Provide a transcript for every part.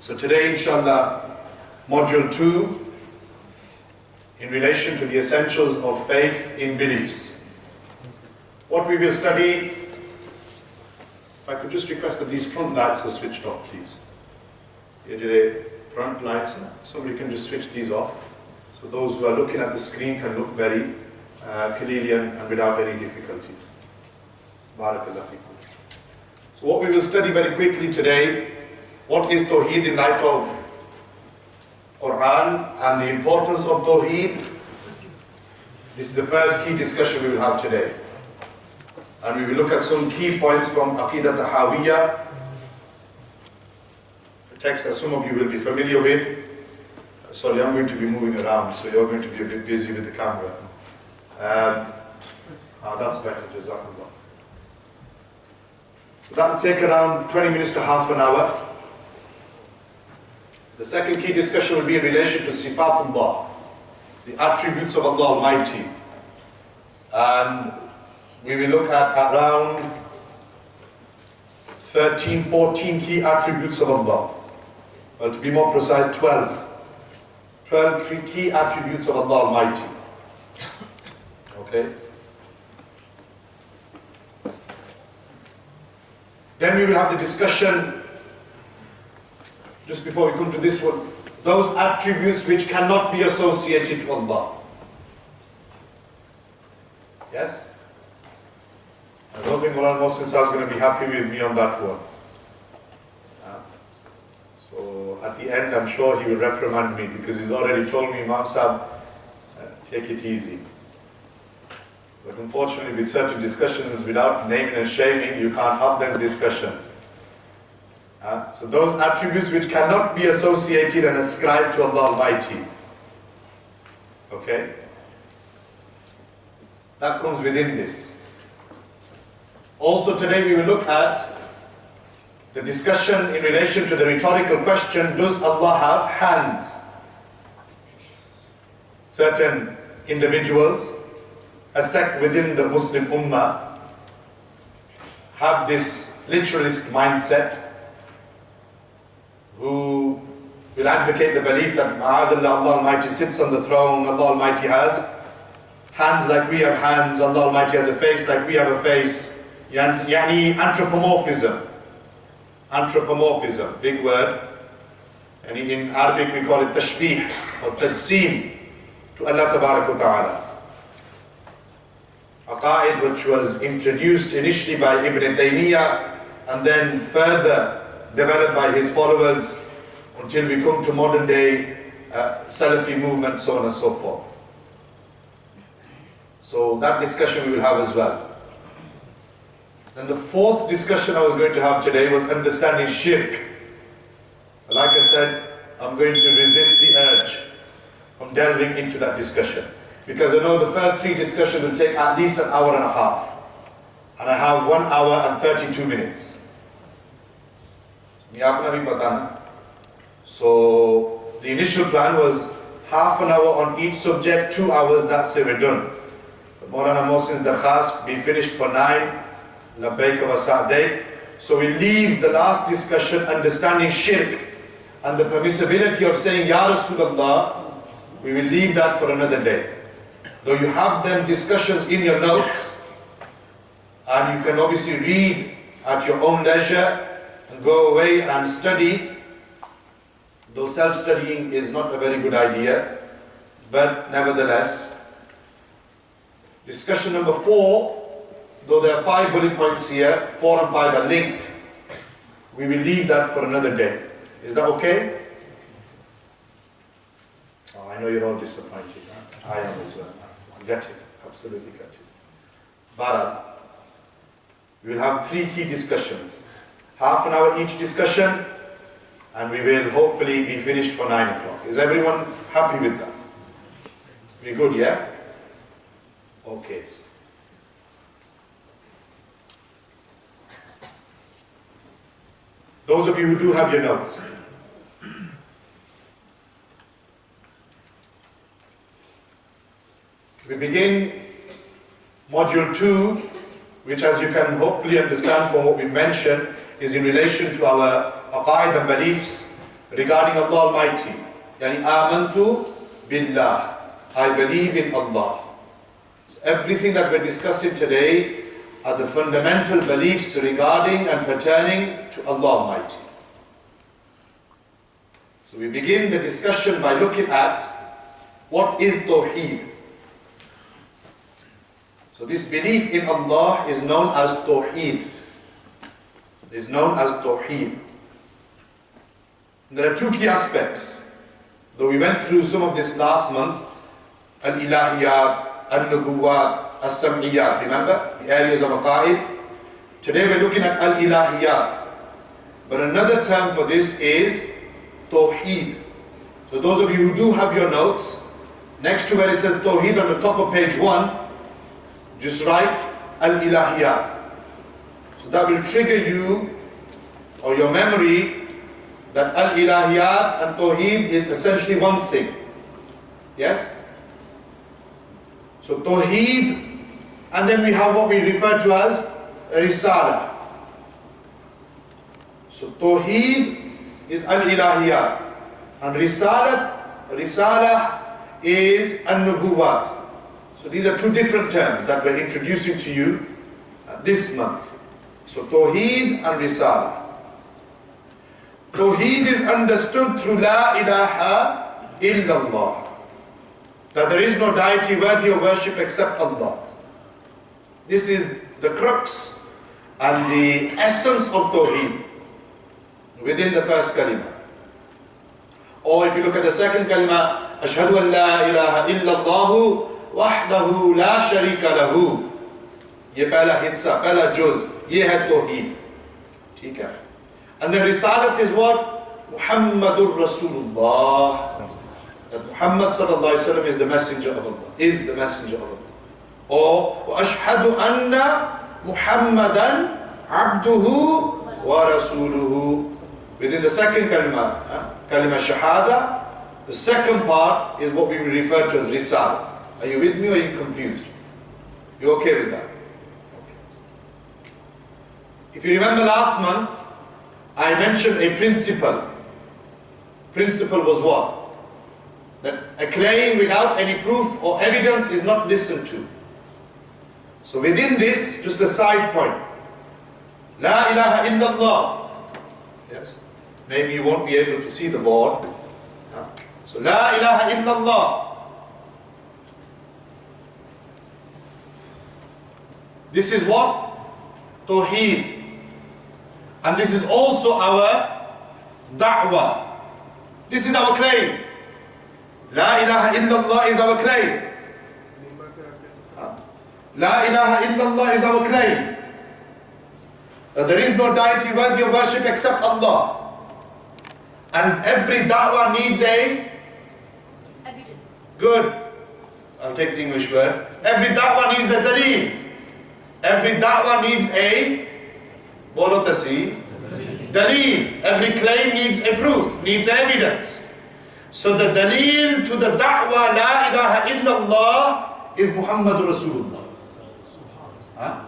So today, inshallah, module 2, in relation to the essentials of faith in beliefs. What we will study, if I could just request that these front lights are switched off, please. Here today, front lights, somebody can just switch these off. So those who are looking at the screen can look very clearly and without any difficulties. Barakallah fikum. So what we will study very quickly today, what is Tawhid in light of Quran and the importance of Tawhid. This is the first key discussion we will have today. And we will look at some key points from Aqidah Tahawiyya, a text that some of you will be familiar with. Sorry, I'm going to be moving around, so you're going to be a bit busy with the camera. That's better, Jazakallah. So that will take around 20 minutes to half an hour. The second key discussion will be in relation to Sifatullah, the attributes of Allah Almighty. And we will look at around 13, 14 key attributes of Allah. Well, to be more precise, 12. 12 key attributes of Allah Almighty. Okay? Then we will have the discussion, just before we come to this one, those attributes which cannot be associated to Allah. Yes? I don't think Mullah Mohsin is going to be happy with me on that one. So at the end, I'm sure he will reprimand me because he's already told me, Imam Sahib, take it easy. But unfortunately, with certain discussions, without naming and shaming, you can't have them discussions. So those attributes which cannot be associated and ascribed to Allah Almighty. Okay? That comes within this. Also today we will look at the discussion in relation to the rhetorical question, does Allah have hands? Certain individuals, a sect within the Muslim Ummah, have this literalist mindset, who will advocate the belief that Allah Almighty sits on the throne, Allah Almighty has hands like we have hands, Allah Almighty has a face like we have a face. Yani anthropomorphism. Anthropomorphism, big word. And in Arabic we call it tashbih or tajseem to Allah Tabarak wa Ta'ala. A qa'id which was introduced initially by Ibn Taymiyyah and then further developed by his followers until we come to modern day Salafi movement, so on and so forth. So that discussion we will have as well. Then the fourth discussion I was going to have today was understanding shirk. Like I said, I'm going to resist the urge from delving into that discussion, because I know the first three discussions will take at least an hour and a half, and I have 1 hour and 32 minutes. So the initial plan was half an hour on each subject, 2 hours, that's it, we're done. But Maulana Mohsin's darkhas be finished for 9, labbaik wa sa'daik. So we leave the last discussion, understanding shirk and the permissibility of saying Ya Rasulullah, we will leave that for another day. Though you have them discussions in your notes, and you can obviously read at your own leisure, go away and study, though self-studying is not a very good idea, but nevertheless. Discussion number 4, though there are 5 bullet points here, 4 and 5 are linked, we will leave that for another day. Is that okay? Oh, I know you're all disappointed. Huh? I am as well. I get it, absolutely get it. But we will have 3 key discussions. Half an hour each discussion, and we will hopefully be finished for 9 o'clock. Is everyone happy with that? We good, yeah? Okay. Those of you who do have your notes, we begin module 2, which, as you can hopefully understand from what we mentioned, is in relation to our aqaid and beliefs regarding Allah Almighty. Yani amantu billah. I believe in Allah. So everything that we're discussing today are the fundamental beliefs regarding and pertaining to Allah Almighty. So we begin the discussion by looking at what is Tawhid. So this belief in Allah is known as Tawhid. Is known as Tawhid. There are two key aspects. Though we went through some of this last month, Al-Ilahiyat, Al-Nubuwat, Al-Sam'iyat, remember? The areas of Aqa'id. Today we're looking at Al-Ilahiyat. But another term for this is Tawheed. So those of you who do have your notes, next to where it says Tawheed on the top of page 1, just write Al-Ilahiyat. So that will trigger you or your memory that Al-Ilahiyat and Tawheed is essentially one thing. Yes? So Tawheed, and then we have what we refer to as Risala. So Tawheed is Al-Ilahiyat, and Risala is An-Nubuwat. So these are two different terms that we're introducing to you this month. So Tawheed and Risala. Tawheed is understood through La ilaha illallah, that there is no deity worthy of worship except Allah. This is the crux and the essence of Tawheed within the first kalima. Or if you look at the second kalima, Ashhadu an la ilaha illallah wahdahu la sharika lahu. Ye pehla hissa, pehla juz, ye hai Tawheed. ठीक है. And the Risalat is what? Muhammadur Rasulullah. That Muhammad sallallahu alaihi wasallam is the messenger of Allah. Is the messenger of Allah. Or wa ashhadu anna Muhammadan abduhu wa rasuluhu. Within the second kalima, kalima shahada, the second part is what we will refer to as Risala. Are you with me or are you confused? You okay with that? Okay. If you remember last month, I mentioned a principle. Principle was what? That a claim without any proof or evidence is not listened to. So within this, just a side point. La ilaha illallah. Yes. Maybe you won't be able to see the board. So La ilaha illallah. This is what? Tawheed. And this is also our da'wah. This is our claim. La ilaha illallah is our claim. La ilaha illallah is our claim. That there is no deity worthy of worship except Allah. And every da'wah needs a evidence. Good. I'll take the English word. Every da'wah needs a daleel. Every da'wah needs a bolo tasi. Daleel. Every claim needs a proof, needs evidence. So the daleel to the da'wah la ilaha illallah is Muhammadur Rasulullah. Huh?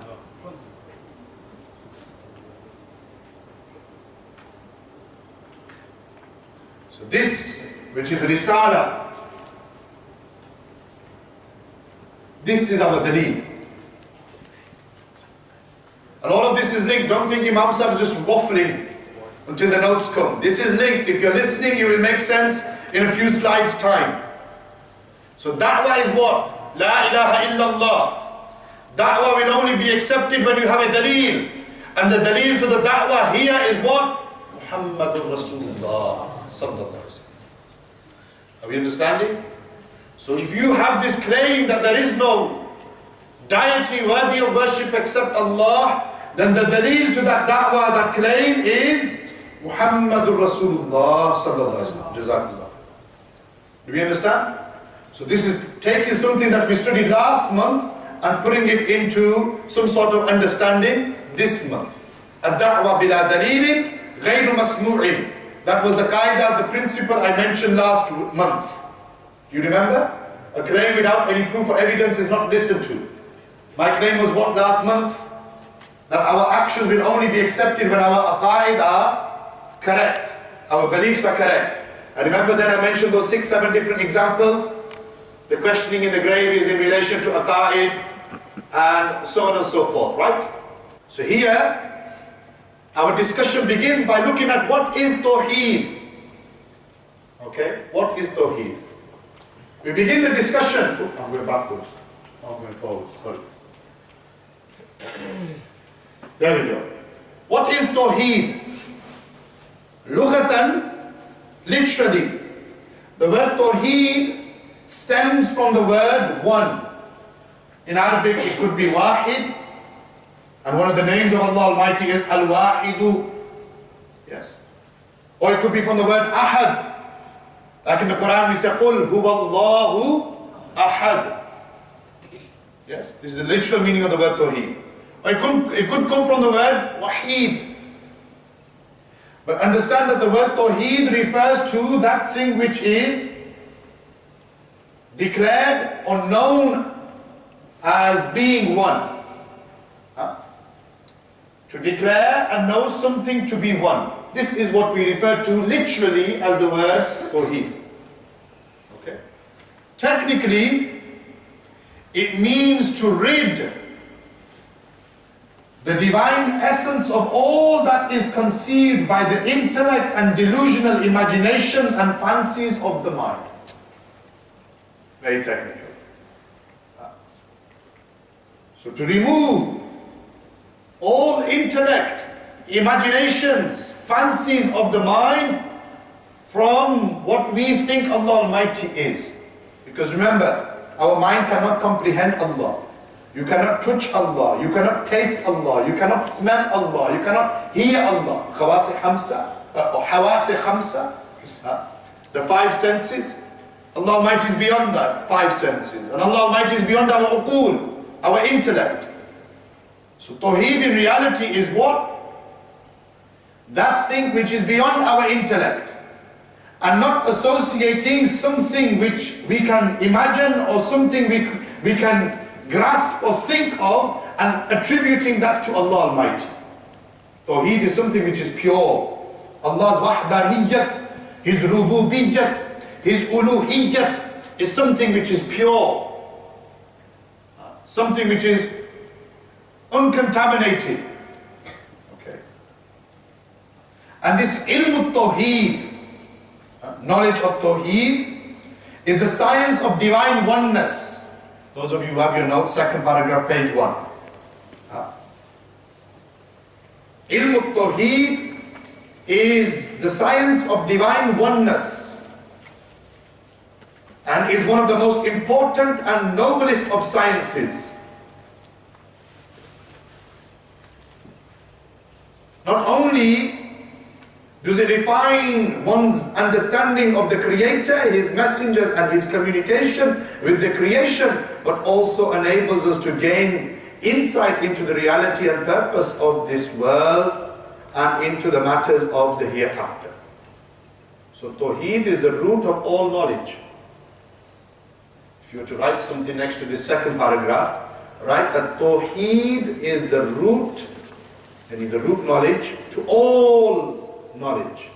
So this, which is Risala, this is our daleel. And all of this is linked. Don't think Imam Sahib is just waffling until the notes come. This is linked. If you're listening, it will make sense in a few slides' time. So da'wah is what? La ilaha illallah. Da'wah will only be accepted when you have a daleel. And the daleel to the da'wah here is what? Muhammadur Rasulullah sallallahu alaihi wasallam. Are we understanding? So if you have this claim that there is no deity worthy of worship except Allah, then the daleel to that da'wah, that claim is Muhammadur Rasulullah sallallahu alaihi wasallam. Jazakallah. Do we understand? So this is taking something that we studied last month and putting it into some sort of understanding this month. Ad-da'wa bila dalilin ghayru masmu'in. That was the qaida, the principle I mentioned last month. Do you remember? A claim without any proof or evidence is not listened to. My claim was what last month? That our actions will only be accepted when our aqaid are correct. our beliefs are correct. And remember then I mentioned those 6-7 different examples. The questioning in the grave is in relation to aqa'id and so on and so forth, right? So here, our discussion begins by looking at what is Tawheed. Okay, what is Tawheed? We begin the discussion. Oh, I'm going backwards. I'm going forwards. Sorry. There we go. What is Tawheed? Lughatan, literally, the word Tawheed stems from the word one. In Arabic, it could be Wahid, and one of the names of Allah Almighty is Al-Wahidu. Yes. Or it could be from the word Ahad. Like in the Quran we say, قُلْ هُوَ اللَّهُ أَحَدٌ. Yes, this is the literal meaning of the word Tawheed. Or it could come from the word Waheed. But understand that the word Tawheed refers to that thing which is declared or known as being one. To declare and know something to be one. This is what we refer to literally as the word Tawheed. Okay. Technically, it means to rid the divine essence of all that is conceived by the intellect and delusional imaginations and fancies of the mind. Very technical. So to remove all intellect, imaginations, fancies of the mind from what we think Allah Almighty is. Because remember, our mind cannot comprehend Allah. You cannot touch Allah. You cannot taste Allah. You cannot smell Allah. You cannot hear Allah. Khawasi khamsa, or hawasi khamsa, the 5 senses. Allah Almighty is beyond that 5 senses. And Allah Almighty is beyond our uqul, our intellect. So Tawheed in reality is what? That thing which is beyond our intellect. And not associating something which we can imagine or something we can grasp or think of and attributing that to Allah Almighty. Tawheed is something which is pure. Allah's wahdaniyyat, His rububiyyat, His uluhiyyat is something which is pure. Something which is uncontaminated. Okay. And this ilm al-Tawheed, knowledge of Tawheed, is the science of divine oneness. Those of you who have your notes, 2nd paragraph, page 1. Ilm al-Tawheed is the science of divine oneness and is one of the most important and noblest of sciences. Not only does it define one's understanding of the Creator, His messengers and His communication with the creation, but also enables us to gain insight into the reality and purpose of this world and into the matters of the hereafter. So Tawheed is the root of all knowledge. If you were to write something next to this 2nd paragraph, write that Tawheed is the root, and the root knowledge, to all knowledge.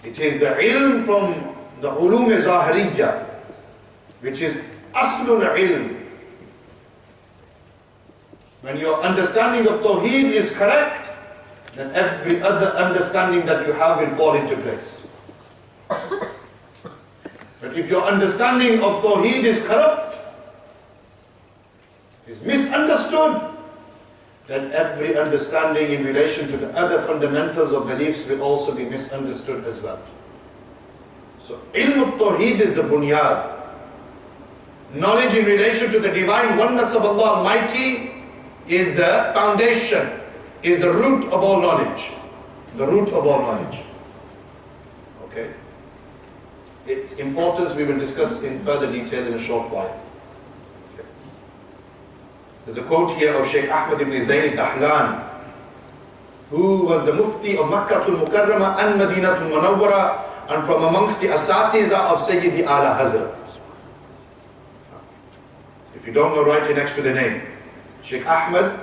It is the ilm from the ulum zahiriyya, which is aslul ilm. When your understanding of Tawheed is correct, then every other understanding that you have will fall into place. But if your understanding of Tawheed is corrupt, is misunderstood, then every understanding in relation to the other fundamentals of beliefs will also be misunderstood as well. So ilm al-Tawheed is the bunyad. Knowledge in relation to the divine oneness of Allah Almighty is the foundation, is the root of all knowledge. The root of all knowledge. Okay? Its importance we will discuss in further detail in a short while. There's a quote here of Sheikh Ahmad ibn Zayn al-Dahlan, who was the Mufti of Makkah al-Mukarramah and Madinah al-Munawwara, and from amongst the Asatiza of Sayyidi Ala Hazrat. If you don't know, write it next to the name. Sheikh Ahmad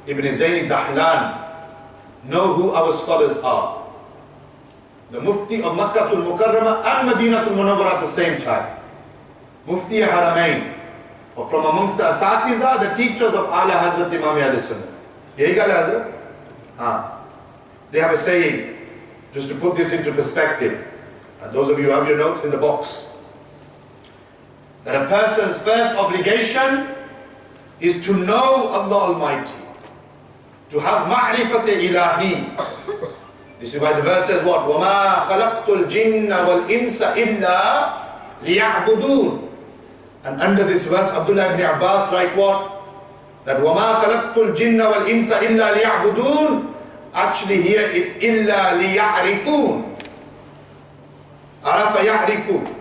ibn Zayn al-Dahlan know who our scholars are. The Mufti of Makkah al-Mukarramah and Madinah al-Munawwarah at the same time. Mufti Haramain. Or from amongst the Asatiza, the teachers of Ala Hazrat Imam Adil Shahzad. Yehi Ala Hazrat? They have a saying, just to put this into perspective. And those of you who have your notes in the box. That a person's first obligation is to know Allah Almighty. To have ma'rifat ilahi. This is why the verse says what? وَمَا خَلَقْتُ الْجِنَّ وَالْإِنسَ إِلَّا لِيَعْبُدُونَ. And under this verse, Abdullah ibn Abbas write what? That وَمَا خَلَقْتُ الْجِنَّ وَالْإِنسَ إِلَّا لِيَعْبُدُونَ. Actually here it's إِلَّا لِيَعْرِفُونَ. عَرَفَ يَعْرِفُونَ.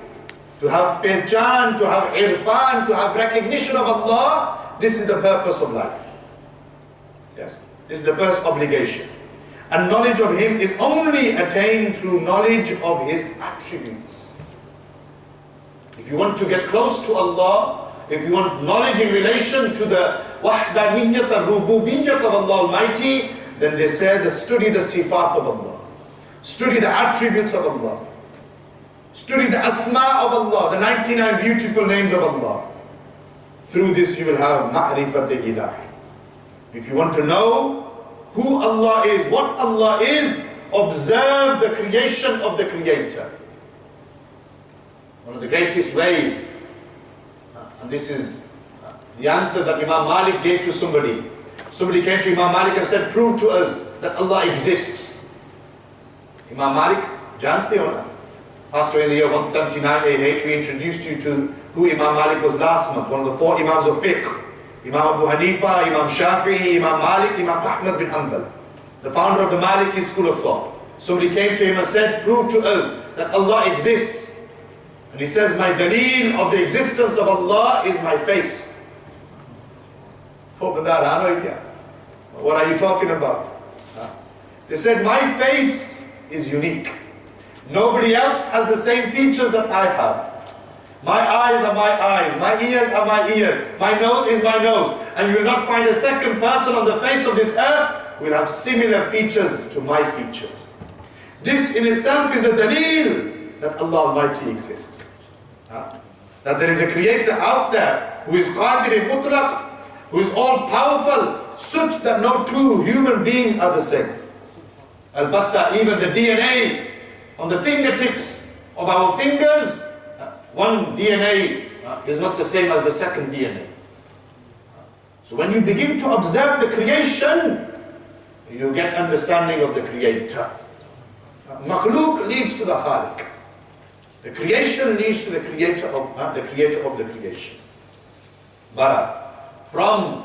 To have pehchan, to have irfan, to have recognition of Allah. This is the purpose of life. Yes. This is the first obligation. And knowledge of Him is only attained through knowledge of His attributes. If you want to get close to Allah, if you want knowledge in relation to the wahdaniyyat al-rububiyyat of Allah Almighty, then they say that study the sifat of Allah. Study the attributes of Allah. Study the asma of Allah, the 99 beautiful names of Allah. Through this you will have ma'rifat ilahi. If you want to know who Allah is, what Allah is, observe the creation of the Creator. One of the greatest ways, and this is the answer that Imam Malik gave to somebody. Somebody came to Imam Malik and said, prove to us that Allah exists. Imam Malik, jante ho na? Passed away in the year 179 AH. We introduced you to who Imam Malik was last month, one of the 4 Imams of fiqh. Imam Abu Hanifa, Imam Shafi'i, Imam Malik, Imam Ahmad bin Hanbal, the founder of the Maliki school of thought. Somebody came to him and said, prove to us that Allah exists. And he says, my daleel of the existence of Allah is my face. What are you talking about? They said, my face is unique. Nobody else has the same features that I have. My eyes are my eyes, my ears are my ears, my nose is my nose. And you will not find a second person on the face of this earth who will have similar features to my features. This in itself is a daleel that Allah Almighty exists. That there is a creator out there who is qadir mutlaq, who is all powerful, such that no two human beings are the same. Al-Batta, even the DNA on the fingertips of our fingers, one DNA is not the same as the second DNA. So when you begin to observe the creation, you get understanding of the Creator. Makhluk leads to the Khaliq. The creation leads to the Creator of the creation. But from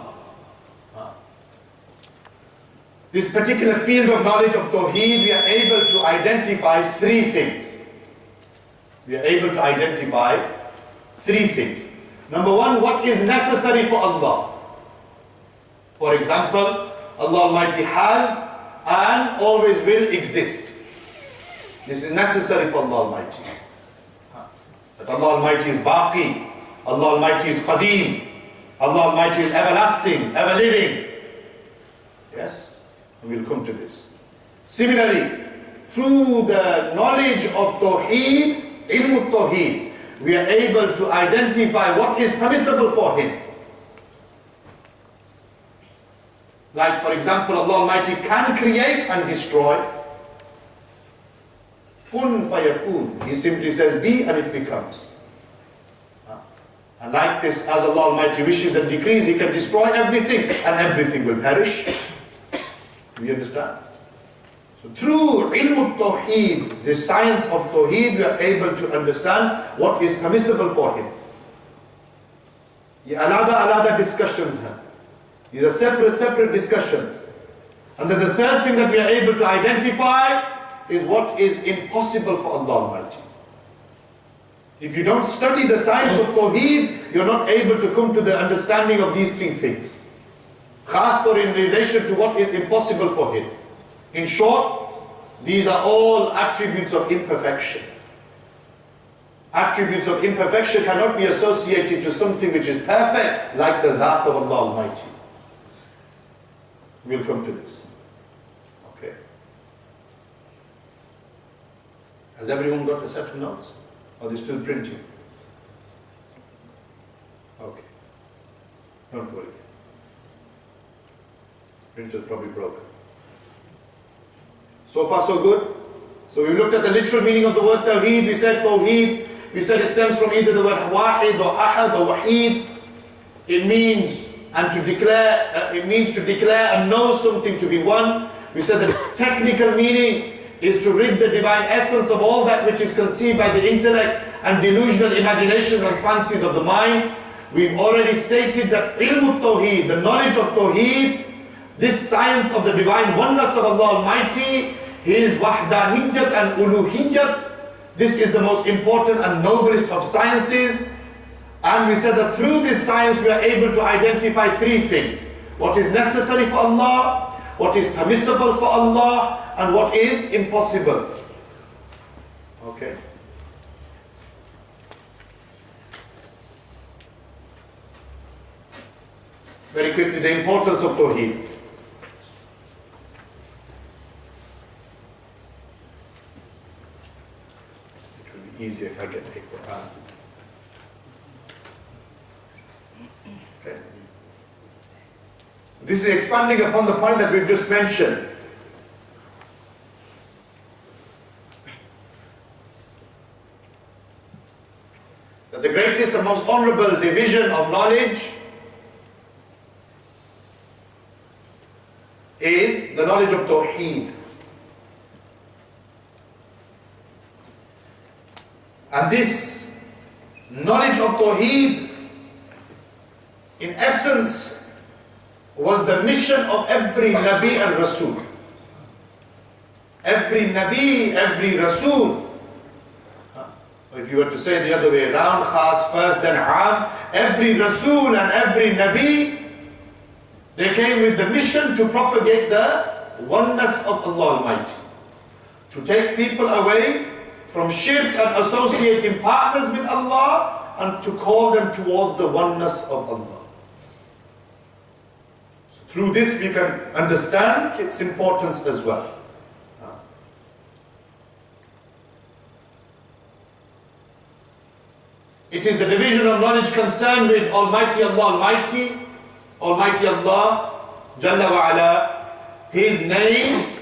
this particular field of knowledge of Tawhid, we are able to identify 3 things. We are able to identify 3 things. Number 1, what is necessary for Allah? For example, Allah Almighty has and always will exist. This is necessary for Allah Almighty. That Allah Almighty is Baqi, Allah Almighty is Qadim, Allah Almighty is everlasting, ever living. Yes? We will come to this. Similarly, through the knowledge of Tawheed, Ilm Tawheed, we are able to identify what is permissible for Him. Like, for example, Allah Almighty can create and destroy. Kun fayakun. He simply says, be, and it becomes. And like this, as Allah Almighty wishes and decrees, He can destroy everything, and everything will perish. Do you understand? So through ilm Tawheed, the science of Tawheed, we are able to understand what is permissible for Him. Ye alada discussions hai. These are separate discussions. And then the third thing that we are able to identify is what is impossible for Allah Almighty. If you don't study the science of Tawheed, you're not able to come to the understanding of these 3 things. Khas or in relation to what is impossible for Him. In short, these are all attributes of imperfection. Attributes of imperfection cannot be associated to something which is perfect, like the Dhat of Allah Almighty. We'll come to this. Okay. Has everyone got a set of notes? Or are they still printing? Okay. Don't worry. Printer's probably broken. So far so good? So we looked at the literal meaning of the word Tawhid. We said Tawhid. We said it stems from either the word Wahid or Ahad or Wahid. It means to declare and know something to be one. We said the technical meaning is to rid the divine essence of all that which is conceived by the intellect and delusional imaginations and fancies of the mind. We've already stated that ilm Tawheed, the knowledge of Tawheed, this science of the divine oneness of Allah Almighty, His Wahdaniyyat and Uluhiyyat, this is the most important and noblest of sciences. And we said that through this science we are able to identify three things. What is necessary for Allah, what is permissible for Allah, and what is impossible. Okay. Very quickly, the importance of Tawheed. It will be easier if I get the Quran. Okay. This is expanding upon the point that we've just mentioned. That the greatest and most honorable division of knowledge is the knowledge of Tawheed. And this knowledge of Tawheed, in essence, was the mission of every Nabi and Rasul. Every Nabi, every Rasul. If you were to say the other way around, Khas first, then Aam, every Rasul and every Nabi, they came with the mission to propagate the oneness of Allah Almighty. To take people away from shirk and associating partners with Allah, and to call them towards the oneness of Allah. So through this we can understand its importance as well. It is the division of knowledge concerned with Almighty Allah Almighty, Almighty Allah, Jalla wa Ala, His names.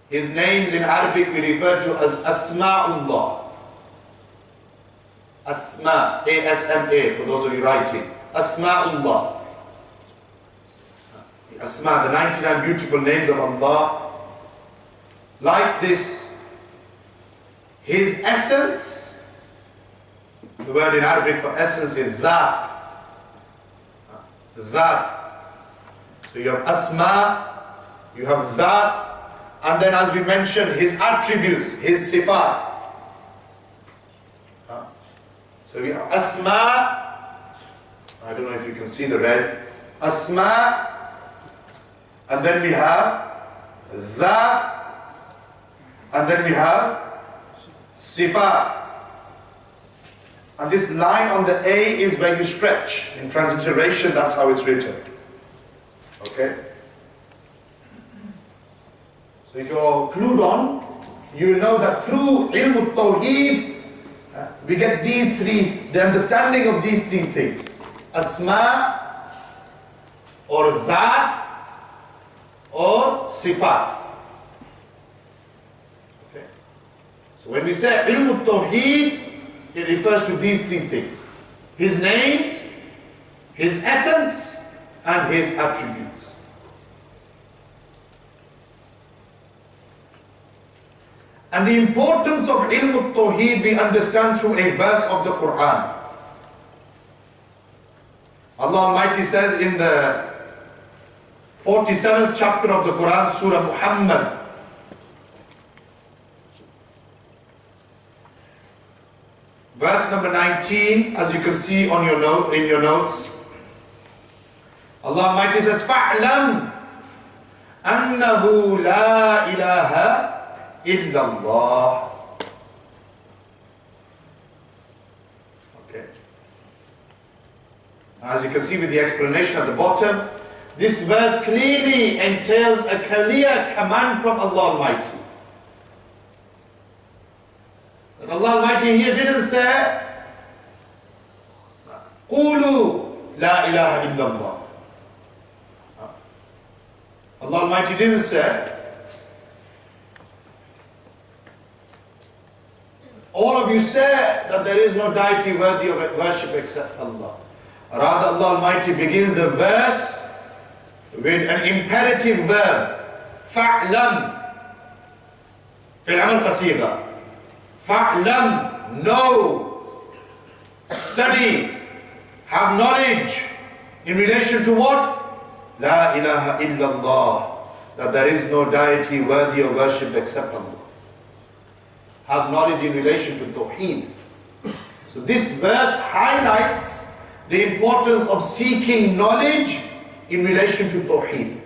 His names in Arabic we refer to as Asma'ullah. Asma, A-S-M-A, for those of you writing. Asma'ullah. The Asma, the 99 beautiful names of Allah. Like this, His essence, the word in Arabic for essence is That. That. So you have Asma, you have That, and then as we mentioned, His attributes, His sifat. So we have Asma, I don't know if you can see the red, Asma, and then we have That, and then we have Sifat. And this line on the A is where you stretch. In transliteration, that's how it's written. Okay? So if you're clued on, you will know that through ilm al-Tawheed, we get these three, the understanding of these three things. Asma, or That, or Sifat. Okay? So when we say ilm al-Tawheed, it refers to these three things. His names, His essence, and His attributes. And the importance of ilm al-Tawheed we understand through a verse of the Quran. Allah Almighty says in the 47th chapter of the Quran, Surah Muhammad, verse number 19, as you can see on your note, in your notes, Allah Almighty says, فَاعْلَمْ أَنَّهُ لَا إِلَهَ إِلَّا اللَّهِ. Okay. As you can see with the explanation at the bottom, this verse clearly entails a clear command from Allah Almighty. That Allah Almighty here didn't say, Qulu la ilaha illallah. Allah Almighty didn't say, all of you say that there is no deity worthy of worship except Allah. Rather, Allah Almighty begins the verse with an imperative verb. فَعْلَمْ في العمل قصيغة. فَعْلَمْ, know, study, have knowledge in relation to what? La ilaha illallah, that there is no deity worthy of worship except Allah. Have knowledge in relation to Tawhid. So this verse highlights the importance of seeking knowledge in relation to Tawhid.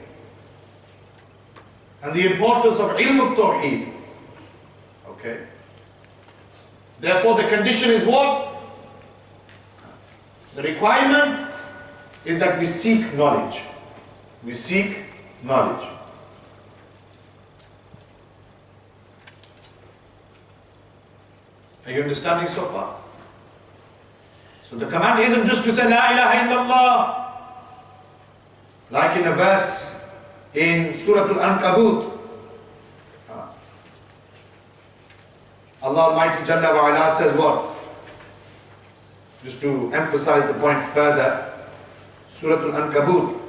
And the importance of ilm al-Tawhid. Okay. Therefore the condition is what? The requirement is that we seek knowledge. We seek knowledge. Are you understanding so far? So the command isn't just to say La ilaha illallah. Like in a verse in Surah Al-Ankabut. Allah Almighty Jalla wa Ala says what? Just to emphasize the point further, Surah Al-Ankabut,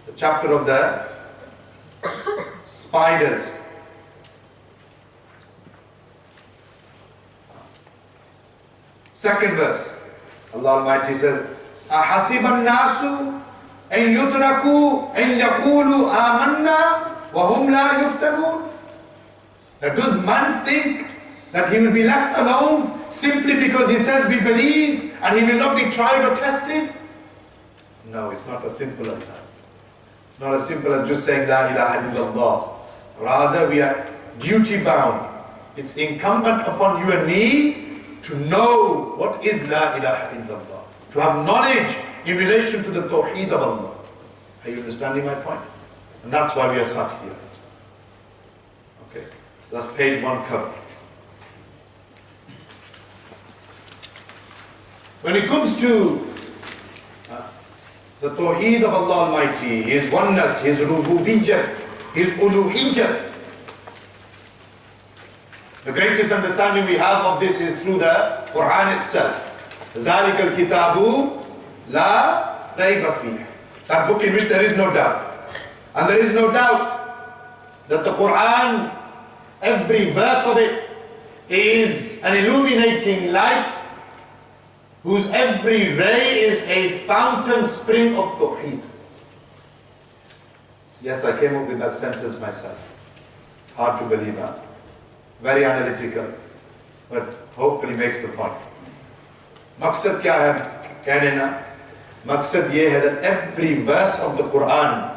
the chapter of the spiders. Second verse, Allah Almighty says, أَحَسِبَ النَّاسُ أَن يُتْرَكُوا أَن يَقُولُوا آمَنَّا وَهُمْ لَا يُفْتَنُونَ. Now does man think that he will be left alone simply because he says we believe and he will not be tried or tested? No, it's not as simple as that. It's not as simple as just saying La ilaha illallah. Rather, we are duty bound. It's incumbent upon you and me to know what is La ilaha illallah, to have knowledge in relation to the Tawheed of Allah. Are you understanding my point? And that's why we are sat here. Okay, that's page 1 covered. When it comes to the Tawheed of Allah Almighty, His oneness, His rububiyyah, His uluhiyyah, the greatest understanding we have of this is through the Quran itself. ذَلِكَ الْكِتَابُ لَا رَيْبَ فِيهِ. That book in which there is no doubt. And there is no doubt that the Quran, every verse of it is an illuminating light whose every ray is a fountain spring of Tawheed. Yes, I came up with that sentence myself. Hard to believe, huh? Very analytical, but hopefully makes the point. Maqsad kya hai kehne na? Maqsad ye hai that every verse of the Quran,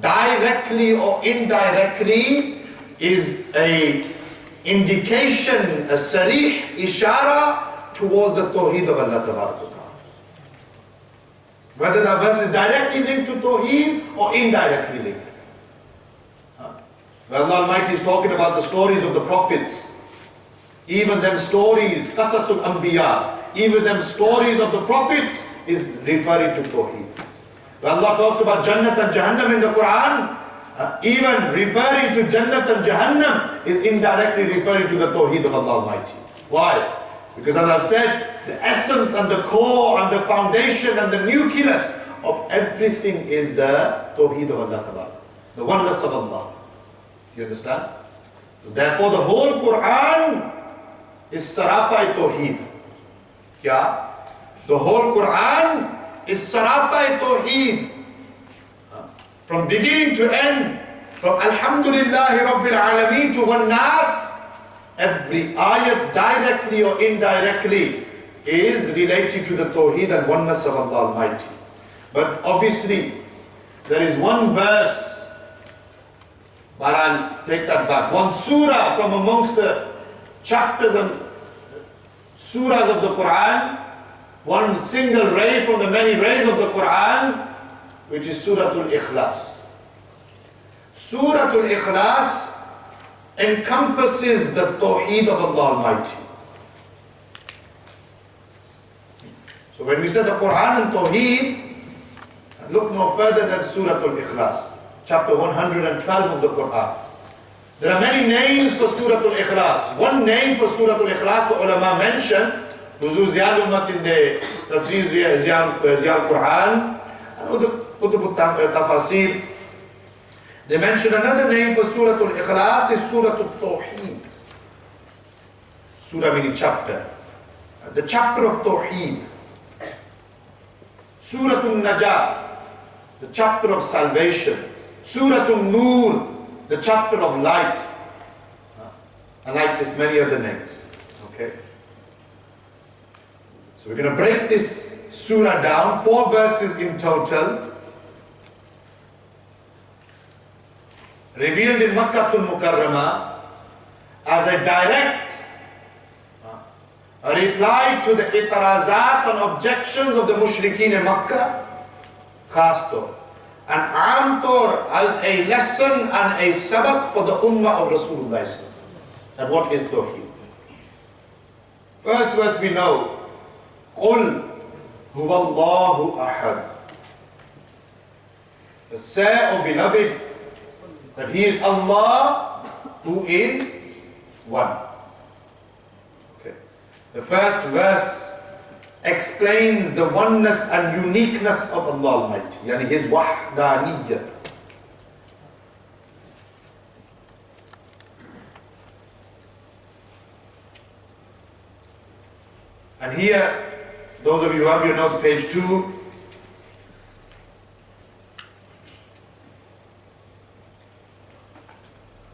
directly or indirectly, is a indication, a sarih, ishara towards the Tawheed of Allah Tabaraka Ta'ala. Whether the verse is directly linked to Tawheed or indirectly linked. Where Allah Almighty is talking about the stories of the prophets, even them stories, Qasasul Anbiya, even them stories of the prophets is referring to Tawheed. When Allah talks about Jannat and Jahannam in the Quran, even referring to Jannat and Jahannam is indirectly referring to the Tawheed of Allah Almighty. Why? Because as I've said, the essence and the core and the foundation and the nucleus of everything is the Tawheed of Allah Ta'ala, the oneness of Allah. You understand? So therefore the whole Quran is Sarapa Tawheed. Yeah? The whole Quran is Sarapa Tawheed. From beginning to end, from Alhamdulillahi Rabbil Alameen to Wan Nas, every ayat directly or indirectly is related to the Tawheed and oneness of Allah Almighty. But obviously, there is one verse, but I'll take that back. One surah from amongst the chapters and surahs of the Quran, one single ray from the many rays of the Quran, which is Suratul Ikhlas. Suratul Ikhlas encompasses the Tawheed of Allah Almighty. So when we say the Quran and Tawhid, look no further than Surah Al-Ikhlas, chapter 112 of the Quran. There are many names for Surah Al-Ikhlas. One name for Surah Al-Ikhlas the ulama mentioned, Huzur Ziyal Ummat in the Tafsir Ziyal Quran, and Utub Tafasir. They mention another name for Surah Al-Ikhlas is Surah Al-Tawhid. Surah meaning chapter. The chapter of Tawhid. Surah Al-Najat, the chapter of salvation. Surah Al-Nur, the chapter of light. And like this, many other names. Okay. So we're going to break this surah down, 4 verses in total. Revealed in Makkah al-Mukarramah as a direct reply to the itarazat and objections of the mushrikeen in Makkah, khas tor, and aam tor as a lesson and a sabak for the ummah of Rasulullah. And what is Tawheed? First verse we know, قُلْ هُوَ اللَّهُ أَحَدٌ. Say, O beloved, that He is Allah who is one. Okay. The first verse explains the oneness and uniqueness of Allah Almighty, yani His wahdaniyyah. And here, those of you who have your notes, page 2.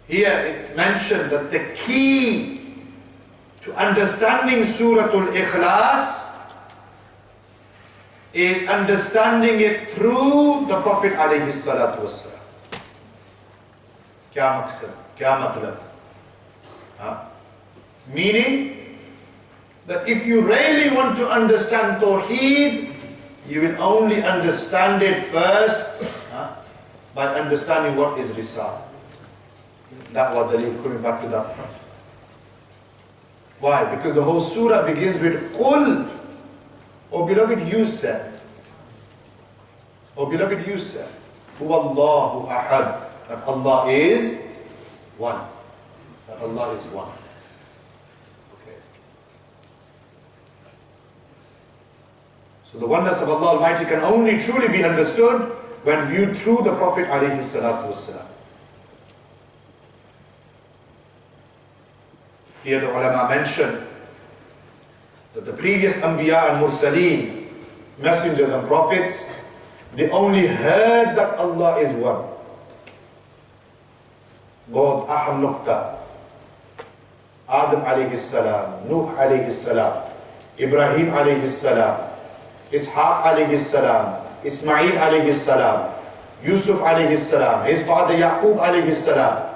Here it's mentioned that the key to understanding Surah Al-Ikhlas is understanding it through the Prophet alayhi salatu wassalam. Kya maqsad? Kya matlab? Meaning that if you really want to understand Tawheed, you will only understand it first by understanding what is Risal. That was the lead, coming back to that point. Why? Because the whole surah begins with Qul. Oh beloved, you said. Oh beloved, you said. Huwallahu ahad. That Allah is one. That Allah is one. Okay. So the oneness of Allah Almighty can only truly be understood when viewed through the Prophet alayhi salatu wassalam. Here the ulama mention that the previous Anbiya and Mursaleen, messengers and prophets, they only heard that Allah is one. Both Aham Nuqta, Adam alayhi salam, Nuh alayhi salam, Ibrahim alayhi salam, Ishaq alayhi salam, Ismail alayhi salam, Yusuf alayhi salam, his father Yaqub alayhi salam,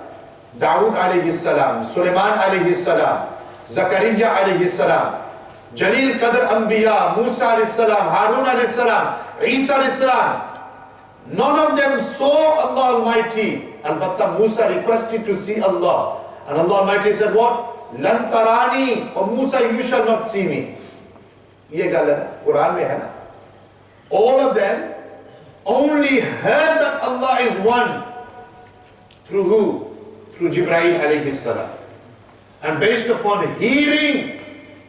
Dawood alayhi salam, Sulaiman alayhi salam, Zakaria alayhi salam, Jalil Qadr Anbiya, Musa alayhi salam, Harun alayhi salam, Isa alayhi salam. None of them saw Allah Almighty. Albatta Musa requested to see Allah. And Allah Almighty said what? Lan tarani. Or Musa, you shall not see me. Ye gal hai na, Quran mein hai na. All of them only heard that Allah is one. Through who? Through Jibreel alayhi salam. And based upon hearing,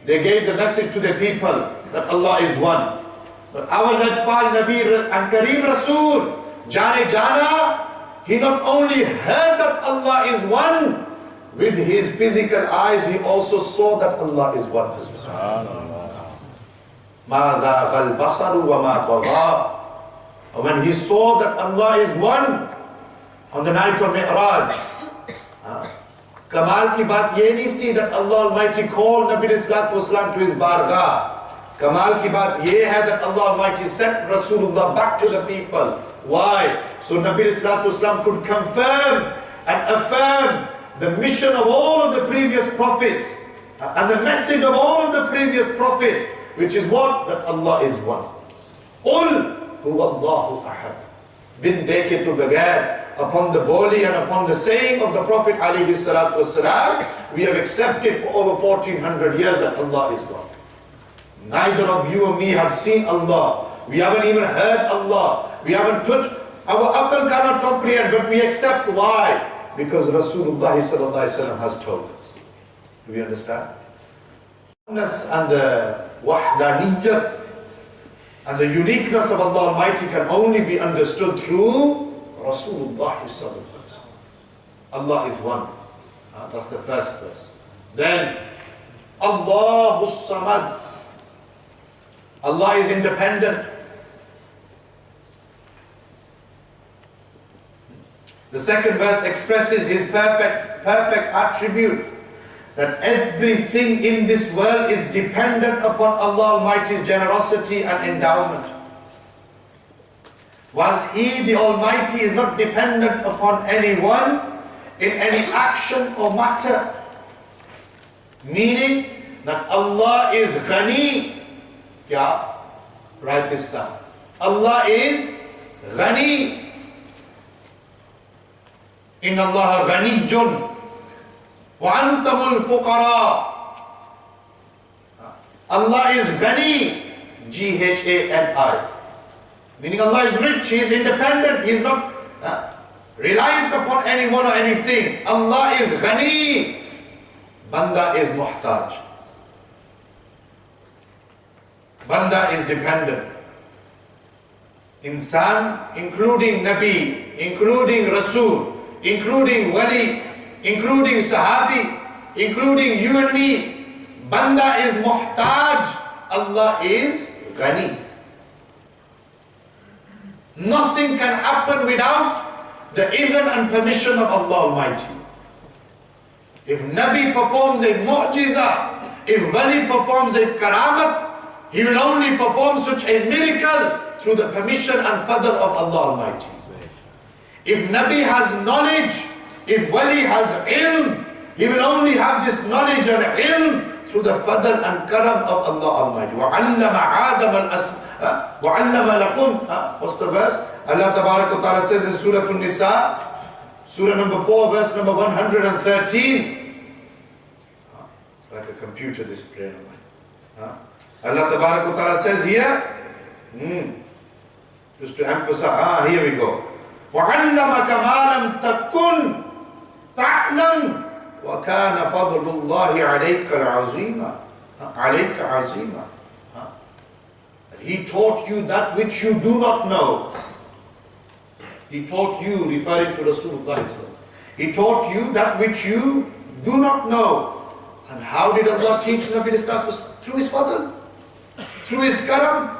they gave the message to the people that Allah is one. But our Rajpal Nabi and Kareem Rasool, Jane Jana, he not only heard that Allah is one, with his physical eyes, he also saw that Allah is one. Ma dhaghal basaru wa ma tagha. When he saw that Allah is one on the night of Mi'raj, Kamal ki baat ye nahi si that Allah Almighty called Nabi Sallallahu Alaihi Wasallam to his bargah. Kamal ki baat ye hai that Allah Almighty sent Rasulullah back to the people. Why? So Nabi Sallallahu Alaihi Wasallam could confirm and affirm the mission of all of the previous prophets and the message of all of the previous prophets, which is what? That Allah is one. Qul huwa Allahu ahad. Bin dekhe to bagair. Upon the boli and upon the saying of the Prophet alayhi salatu wasalam, we have accepted for over 1400 years that Allah is one. Neither of you or me have seen Allah. We haven't even heard Allah. We haven't touched. Our aql cannot comprehend, but we accept. Why? Because Rasulullah sallallahu alaihi wasallam has told us. Do we understand? And the wahdaniyat and the uniqueness of Allah Almighty can only be understood through Rasulullah sallallahu alaihi wasallam. Allah is one. That's the first verse. Then Allahu Samad. Allah is independent. The second verse expresses His perfect attribute, that everything in this world is dependent upon Allah Almighty's generosity and endowment. Whilst He, the Almighty, is not dependent upon anyone in any action or matter. Meaning that Allah is Ghani. Yeah, write this down. Allah is Ghani. Inna Allah Ghaniyyun wa antumul fuqara. Allah is Ghani, G-H-A-N-I. Meaning Allah is rich, He is independent, He is not reliant upon anyone or anything. Allah is Ghani. Banda is muhtaj. Banda is dependent. Insan, including Nabi, including Rasul, including Wali, including Sahabi, including you and me. Banda is muhtaj. Allah is Ghani. Nothing can happen without the idhn and permission of Allah Almighty. If Nabi performs a mu'jiza, if Wali performs a karamat, he will only perform such a miracle through the permission and fadl of Allah Almighty. If Nabi has knowledge, if Wali has ilm, he will only have this knowledge and ilm through the fadl and karam of Allah Almighty. وَعَلَّمَ عَادَمَ الْأَسْمَاءَ وَعَلَّمَ لَكُمْ. What's the verse? Allah Tabarak wa Ta'ala says in Surah An-Nisa, Surah number 4, verse number 113. It's like a computer display. Allah Tabarak wa Ta'ala says here, just to emphasize, here we go. وَعَلَّمَكَ مَا لَمْ تَكُنْ تَعْلَمْ وَكَانَ فَضْلُ اللَّهِ عَلَيْكَ الْعَظِيمَ عَلَيْكَ عَظِيمًا. He taught you that which you do not know. He taught you, referring to Rasulullah. He taught you that which you do not know. And how did Allah teach Nabi Islam? Through His fadl, through His karam.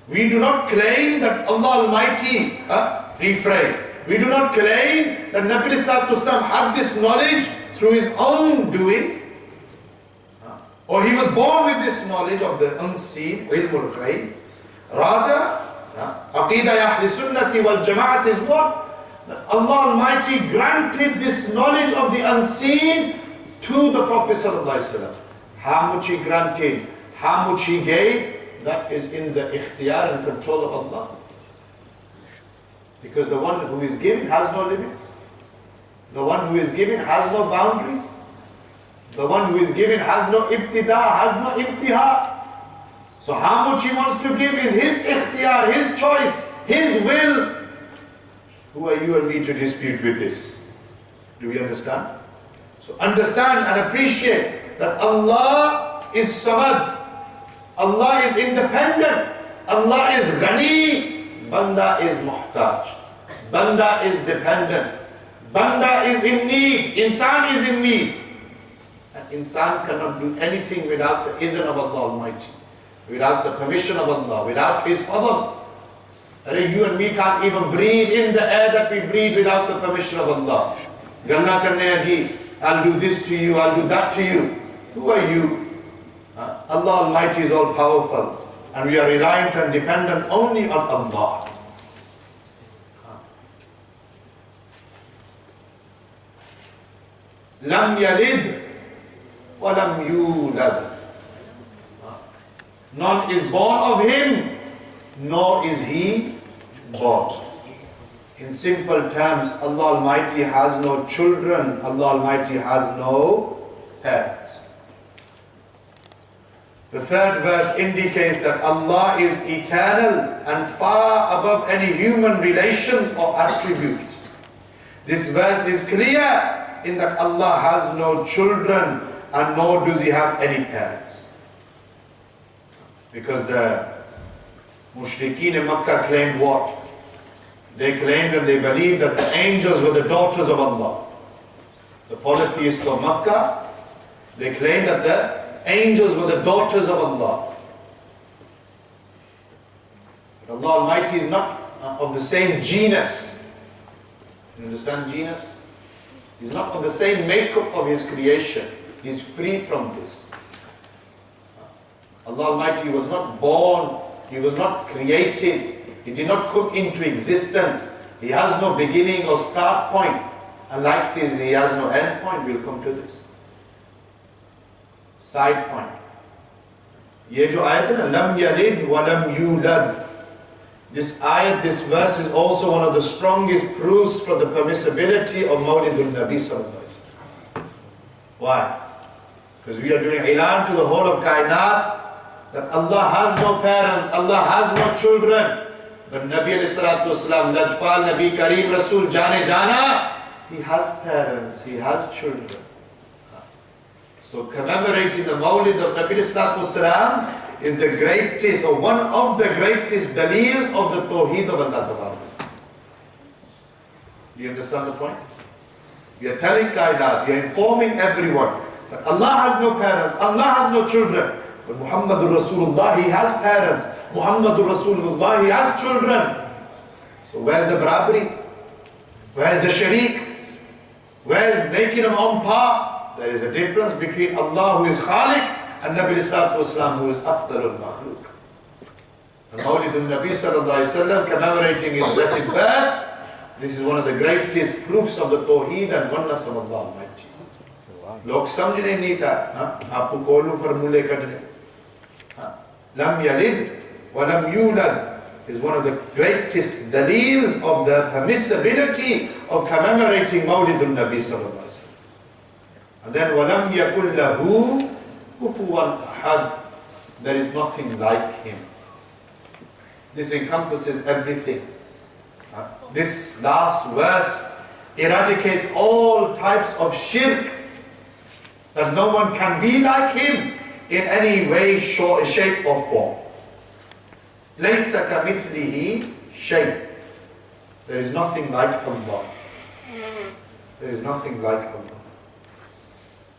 We do not claim that Allah Almighty, rephrase, we do not claim that Nabi Islam had this knowledge through his own doing, or he was born with this knowledge of the unseen, ilmul ghaib. Rather, Aqidah Ahli Sunnati wal Jama'at is what? That Allah Almighty granted this knowledge of the unseen to the Prophet ﷺ. How much He granted, how much He gave, that is in the ikhtiyar and control of Allah. Because the one who is giving has no limits. The one who is giving has no boundaries. The one who is giving has no ibtida, has no intiha. So how much he wants to give is his ikhtiyar, his choice, his will. Who are you and me to dispute with this? Do we understand? So understand and appreciate that Allah is samad. Allah is independent. Allah is ghani. Banda is muhtaj. Banda is dependent. Banda is in need. Insan is in need. And insan cannot do anything without the idhn of Allah Almighty, without the permission of Allah, without His fadl. You and me can't even breathe in the air that we breathe without the permission of Allah. Ganna karne hai ji, I'll do this to you, I'll do that to you. Who are you? Allah Almighty is all powerful, and we are reliant and dependent only on Allah. Lam yalid wa lam yulad. None is born of him, nor is he born. In simple terms, Allah Almighty has no children. Allah Almighty has no parents. The third verse indicates that Allah is eternal and far above any human relations or attributes. This verse is clear in that Allah has no children and nor does He have any parents. Because the mushrikeen in Makkah claimed what? They claimed and they believed that the angels were the daughters of Allah. The polytheists of Makkah, they claimed that the angels were the daughters of Allah. But Allah Almighty is not of the same genus. You understand genus? He's not of the same makeup of His creation. He's free from this. Allah Almighty was not born, He was not created, He did not come into existence. He has no beginning or start point. And like this, He has no end point. We'll come to this. Side point. ये जो आयत है ना, lump यलिद व lump यूलद. This ayat, this verse is also one of the strongest proofs for the permissibility of Mawlidul Nabi sallallahu alaihi wasallam. Why? Because we are doing ilan to the whole of kainat that Allah has no parents, Allah has no children. But Nabi alayhi salatu wasalam, Lajpal, Nabi Kareem, Rasul, Jane Jana, he has parents, he has children. So commemorating the Mawlid of Nabi alayhi salatu wasalam is the greatest, or one of the greatest daleels of the Tawhid of Allah. Do you understand the point? We are telling kainat, we are informing everyone that Allah has no parents, Allah has no children. But Muhammadur Rasulullah, he has parents. Muhammadur Rasulullah, he has children. So where's the barabari? Where's the sharik? Where's making them on par? There is a difference between Allah who is Khaliq and Nabi Sallallahu Alaihi Wasallam who is Afdalul Makhluk. The Mawlid al-Nabi Sallallahu Alaihi Wasallam commemorating his blessed birth, this is one of the greatest proofs of the Tawheed and oneness of Allah Almighty. लोग समझने नहीं था, आपको कोलू फॉर्मूले करने, lump यलिद व lump यूलद is one of the greatest daleels of the permissibility of commemorating Mawlid al-Nabi sallallahu alaihi wasallam. And then وَلَمْ يَكُلْ لَهُ كُفُوًا أَحَدٌ, there is nothing like him. This encompasses everything. This last verse eradicates all types of shirk, that no one can be like him in any way, shape or form. لَيْسَ كَمِثْلِهِ شَيْءٍ, there is nothing like Allah. There is nothing like Allah.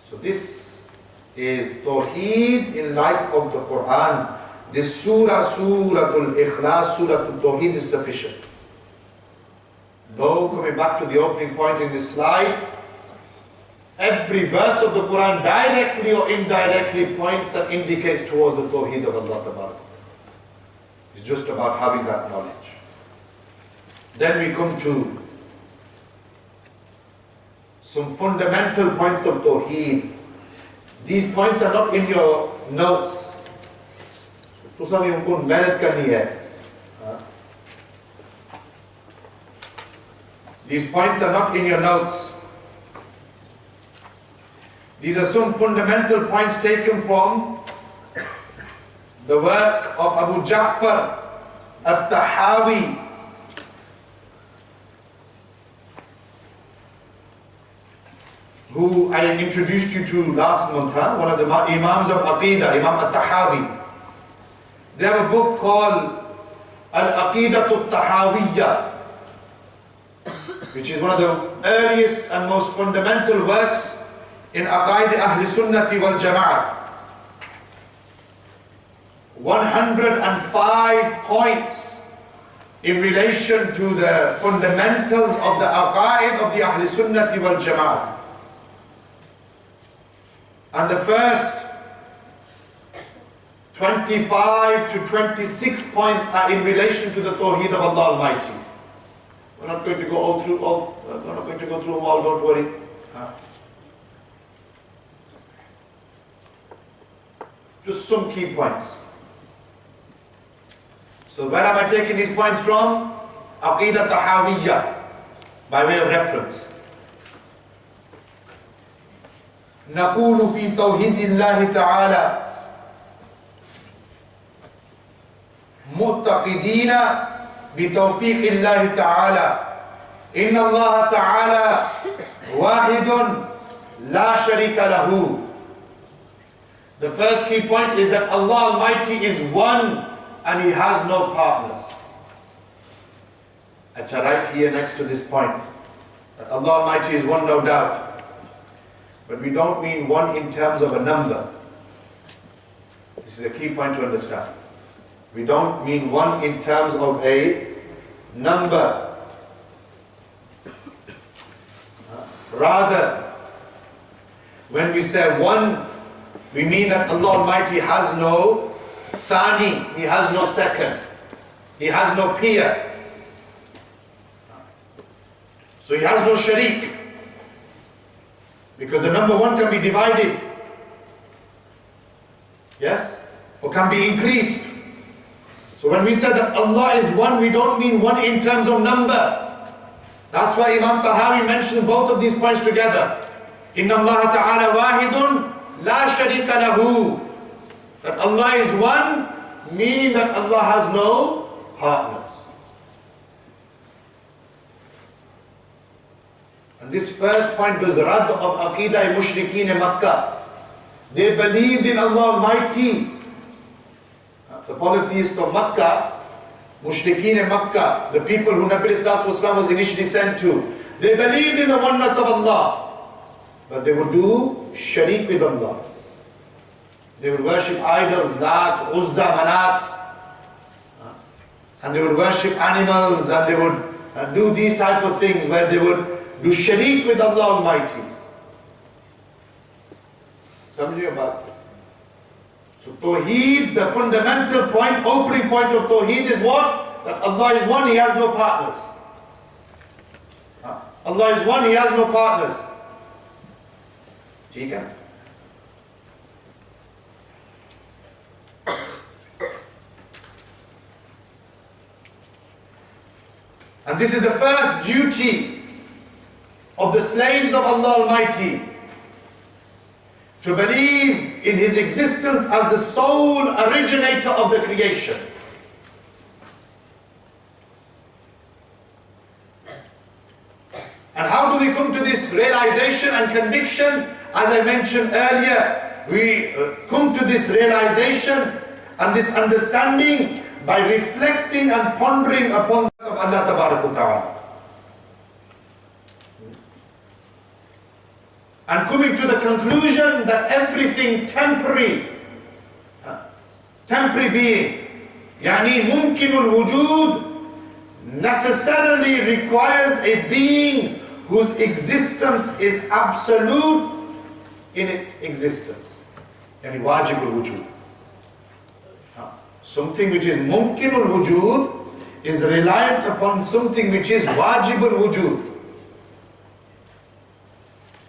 So this is Tawheed in light of the Quran. This surah, Suratul Ikhlas, Suratul Tawheed is sufficient. Though, coming back to the opening point in this slide, every verse of the Quran directly or indirectly points and indicates towards the Tawheed of Allah Tabarak. It's just about having that knowledge. Then we come to some fundamental points of Tawheed. These points are not in your notes. तो सब उनको मेहनत करनी है. These points are not in your notes. These are some fundamental points taken from the work of Abu Ja'far al-Tahawi, who I introduced you to last month, one of the Imams of Aqidah, Imam al-Tahawi. They have a book called Al-Aqidah al-Tahawiyya, which is one of the earliest and most fundamental works in Aqaid Ahl Sunnati wal Jama'ah. 105 points in relation to the fundamentals of the Aqaid of the Ahl Sunnati wal Jama'ah. And the first 25 to 26 points are in relation to the Tawheed of Allah Almighty. We're not going to go through them all, don't worry. Just some key points. So where am I taking these points from? Aqidah Tahawiyya, by way of reference. نقول في توحيد الله تعالى معتقدين بتوفيق الله تعالى إن الله تعالى واحد لا شريك له. The first key point is that Allah Almighty is one and He has no partners. I shall write here next to this point that Allah Almighty is one, no doubt. But we don't mean one in terms of a number. This is a key point to understand. We don't mean one in terms of a number. Rather, when we say one, we mean that Allah Almighty has no thani, He has no second, He has no peer. So He has no sharik. Because the number one can be divided. Yes? Or can be increased. So when we say that Allah is one, we don't mean one in terms of number. That's why Imam Tahawi mentioned both of these points together. Inna Allah ta'ala wahidun la sharika lahu. That Allah is one, meaning that Allah has no partners. And this first point was Rad of Aqidah Mushrikeen in Makkah. They believed in Allah Almighty. The polytheists of Makkah, Mushrikeen in Makkah, the people who Nabi Sallallahu Alaihi Wasallam was initially sent to, they believed in the oneness of Allah. But they would do sharik with Allah. They would worship idols, Lat, Uzza, Manat. And they would worship animals, and they would do these type of things where they would do sharik with Allah Almighty. Somebody about that. So Tawhid, the fundamental point, opening point of Tawhid is what? That Allah is one, He has no partners. Allah is one, He has no partners. ठीक है? And this is the first duty of the slaves of Allah Almighty, to believe in His existence as the sole originator of the creation. And how do we come to this realization and conviction? As I mentioned earlier, we come to this realization and this understanding by reflecting and pondering upon the of Allah Ta'ala. And coming to the conclusion that everything temporary being, yani mumkinul wujud, necessarily requires a being whose existence is absolute in its existence. Yani wajibul wujud. Something which is mumkinul wujud is reliant upon something which is wajibul wujud.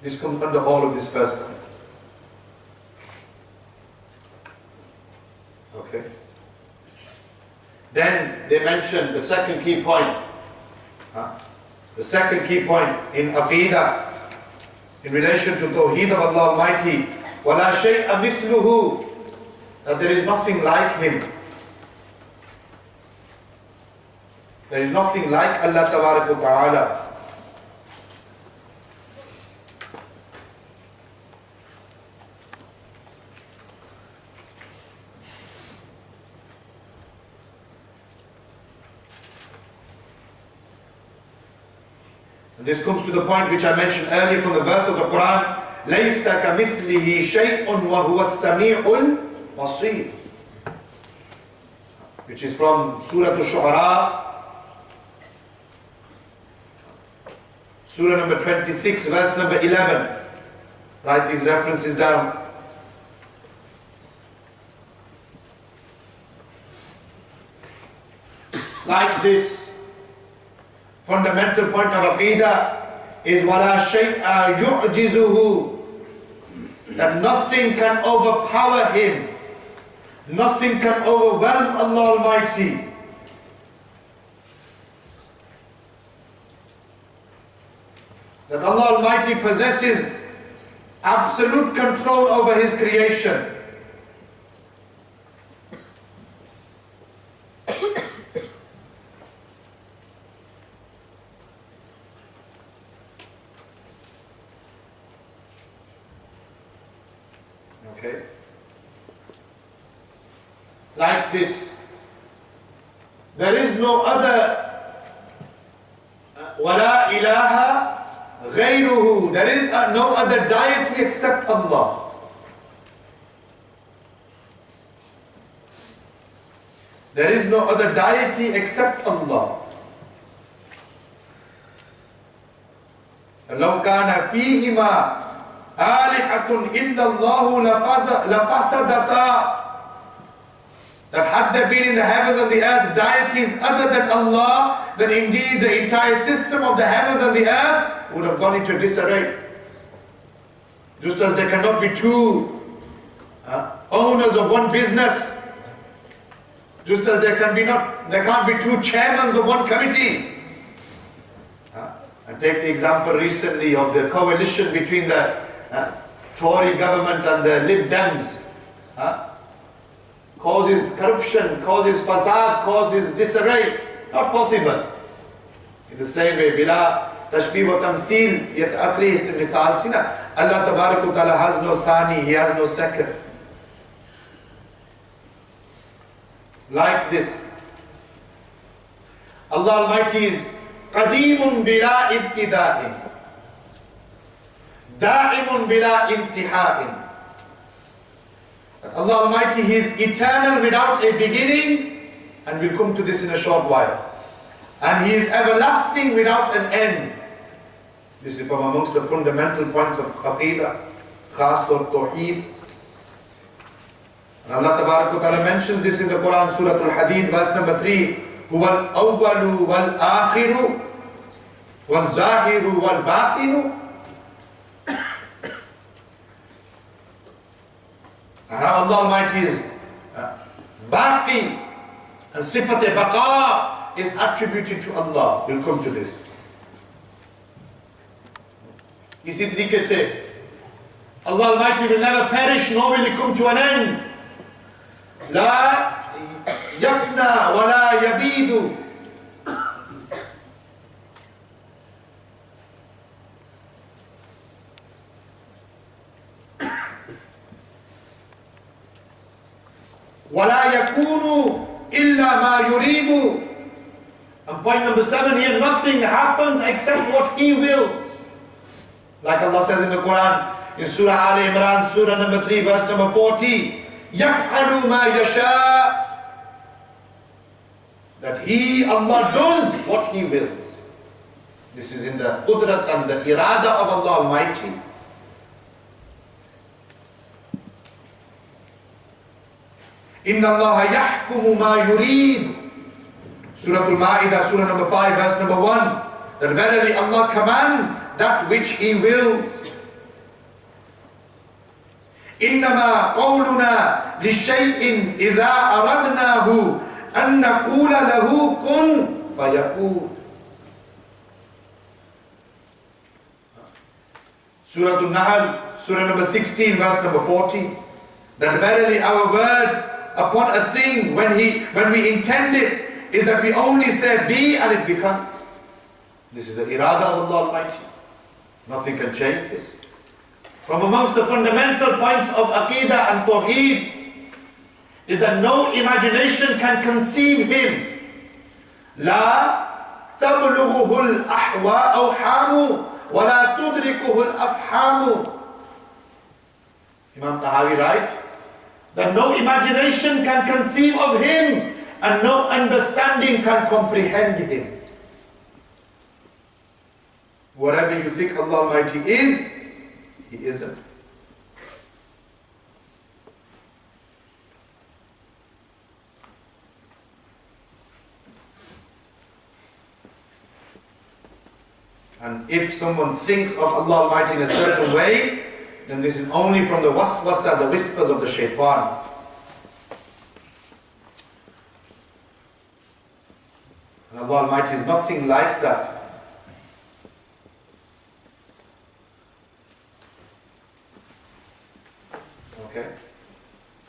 This comes under all of this first point. Okay. Then they mentioned the second key point. The second key point in Aqidah, in relation to Tawheed of Allah Almighty, وَلَا شَيْءَ مِثْلُهُ, that there is nothing like Him. There is nothing like Allah Ta'ala. And this comes to the point which I mentioned earlier from the verse of the Quran, لَيْسَ كَمِثْلِهِ شَيْءٌ وَهُوَ السَّمِيعُ الْبَصِيرُ, which is from Surah Al-Shu'ara, Surah number 26, verse number 11. Write these references down. Like this fundamental point of Aqidah is وَلَا شَيْءَ يُعْجِزُهُ, that nothing can overpower Him, nothing can overwhelm Allah Almighty. That Allah Almighty possesses absolute control over His creation. Okay? Like this. There is no other وَلَا إِلَهَ غَيْرُهُ. There is no other deity except Allah. There is no other deity except Allah. لَوْ كَانَ فِيهِمَا آلِهَةٌ إِلَّا اللَّهُ لَفَسَدَتَا. That had there been in the heavens and the earth deities other than Allah, then indeed the entire system of the heavens and the earth would have gone into disarray. Just as there cannot be two owners of one business, just as there can't be two chairmen of one committee. And take the example recently of the coalition between the Tory government and the Lib Dems. Causes corruption, causes fasad, causes disarray. Not possible. In the same way, bila tashbih wa tamthil, yet aqli istimithal sina. Allah Tabarak wa Ta'ala has no thani, He has no second. Like this. Allah Almighty is qadimun bila ibtida'in, da'imun bila intiha'in. Allah Almighty, He is eternal without a beginning, and we'll come to this in a short while. And He is everlasting without an end. This is from amongst the fundamental points of Aqidah, Khas Taur Tawhid. And Allah Ta'ala mentions this in the Quran, Surah Al-Hadid, verse number 3. Huwa al-awwalu wal-akhiru wal-zahiru wal-batinu. And how Allah Almighty is baqi, and sifat baqa is attributed to Allah. We'll come to this. इसी तरीके से Allah Almighty will never perish, nor will He come to an end. لا يفنى ولا يبيد. ولا يكون إلا ما يريد. And point number 7 here, nothing happens except what He wills. Like Allah says in the Quran, in Surah Al Imran, Surah number 3, verse number 40, يَفْعَلُ مَا يَشَاءُ. That He, Allah, does what He wills. This is in the qudrat and the irada of Allah Almighty. إِنَّ اللَّهَ يَحْكُمُ مَا يُرِيدُ. Surah Al-Ma'idah, Surah number 5, verse number 1. That verily Allah commands that which He wills. إِنَّمَا قَوْلُنَا لِشَيْءٍ إِذَا أَرَدْنَاهُ أَن نَّقُولَ لَهُ كُن فَيَكُونُ. Surah Al-Nahl, Surah number 16, verse number 40. That verily our word upon a thing, when we intend it, is that we only say be and it becomes. This is the irada of Allah Almighty. Nothing can change this. From amongst the fundamental points of Aqidah and Tawhid is that no imagination can conceive Him. لا تبلغه الأوهام ولا تدركه الأفهام. Imam Tahawi writes that no imagination can conceive of Him and no understanding can comprehend Him. Whatever you think Allah Almighty is, He isn't. And if someone thinks of Allah Almighty in a certain way, then this is only from the waswasa, the whispers of the shaitan. And Allah Almighty is nothing like that. Okay?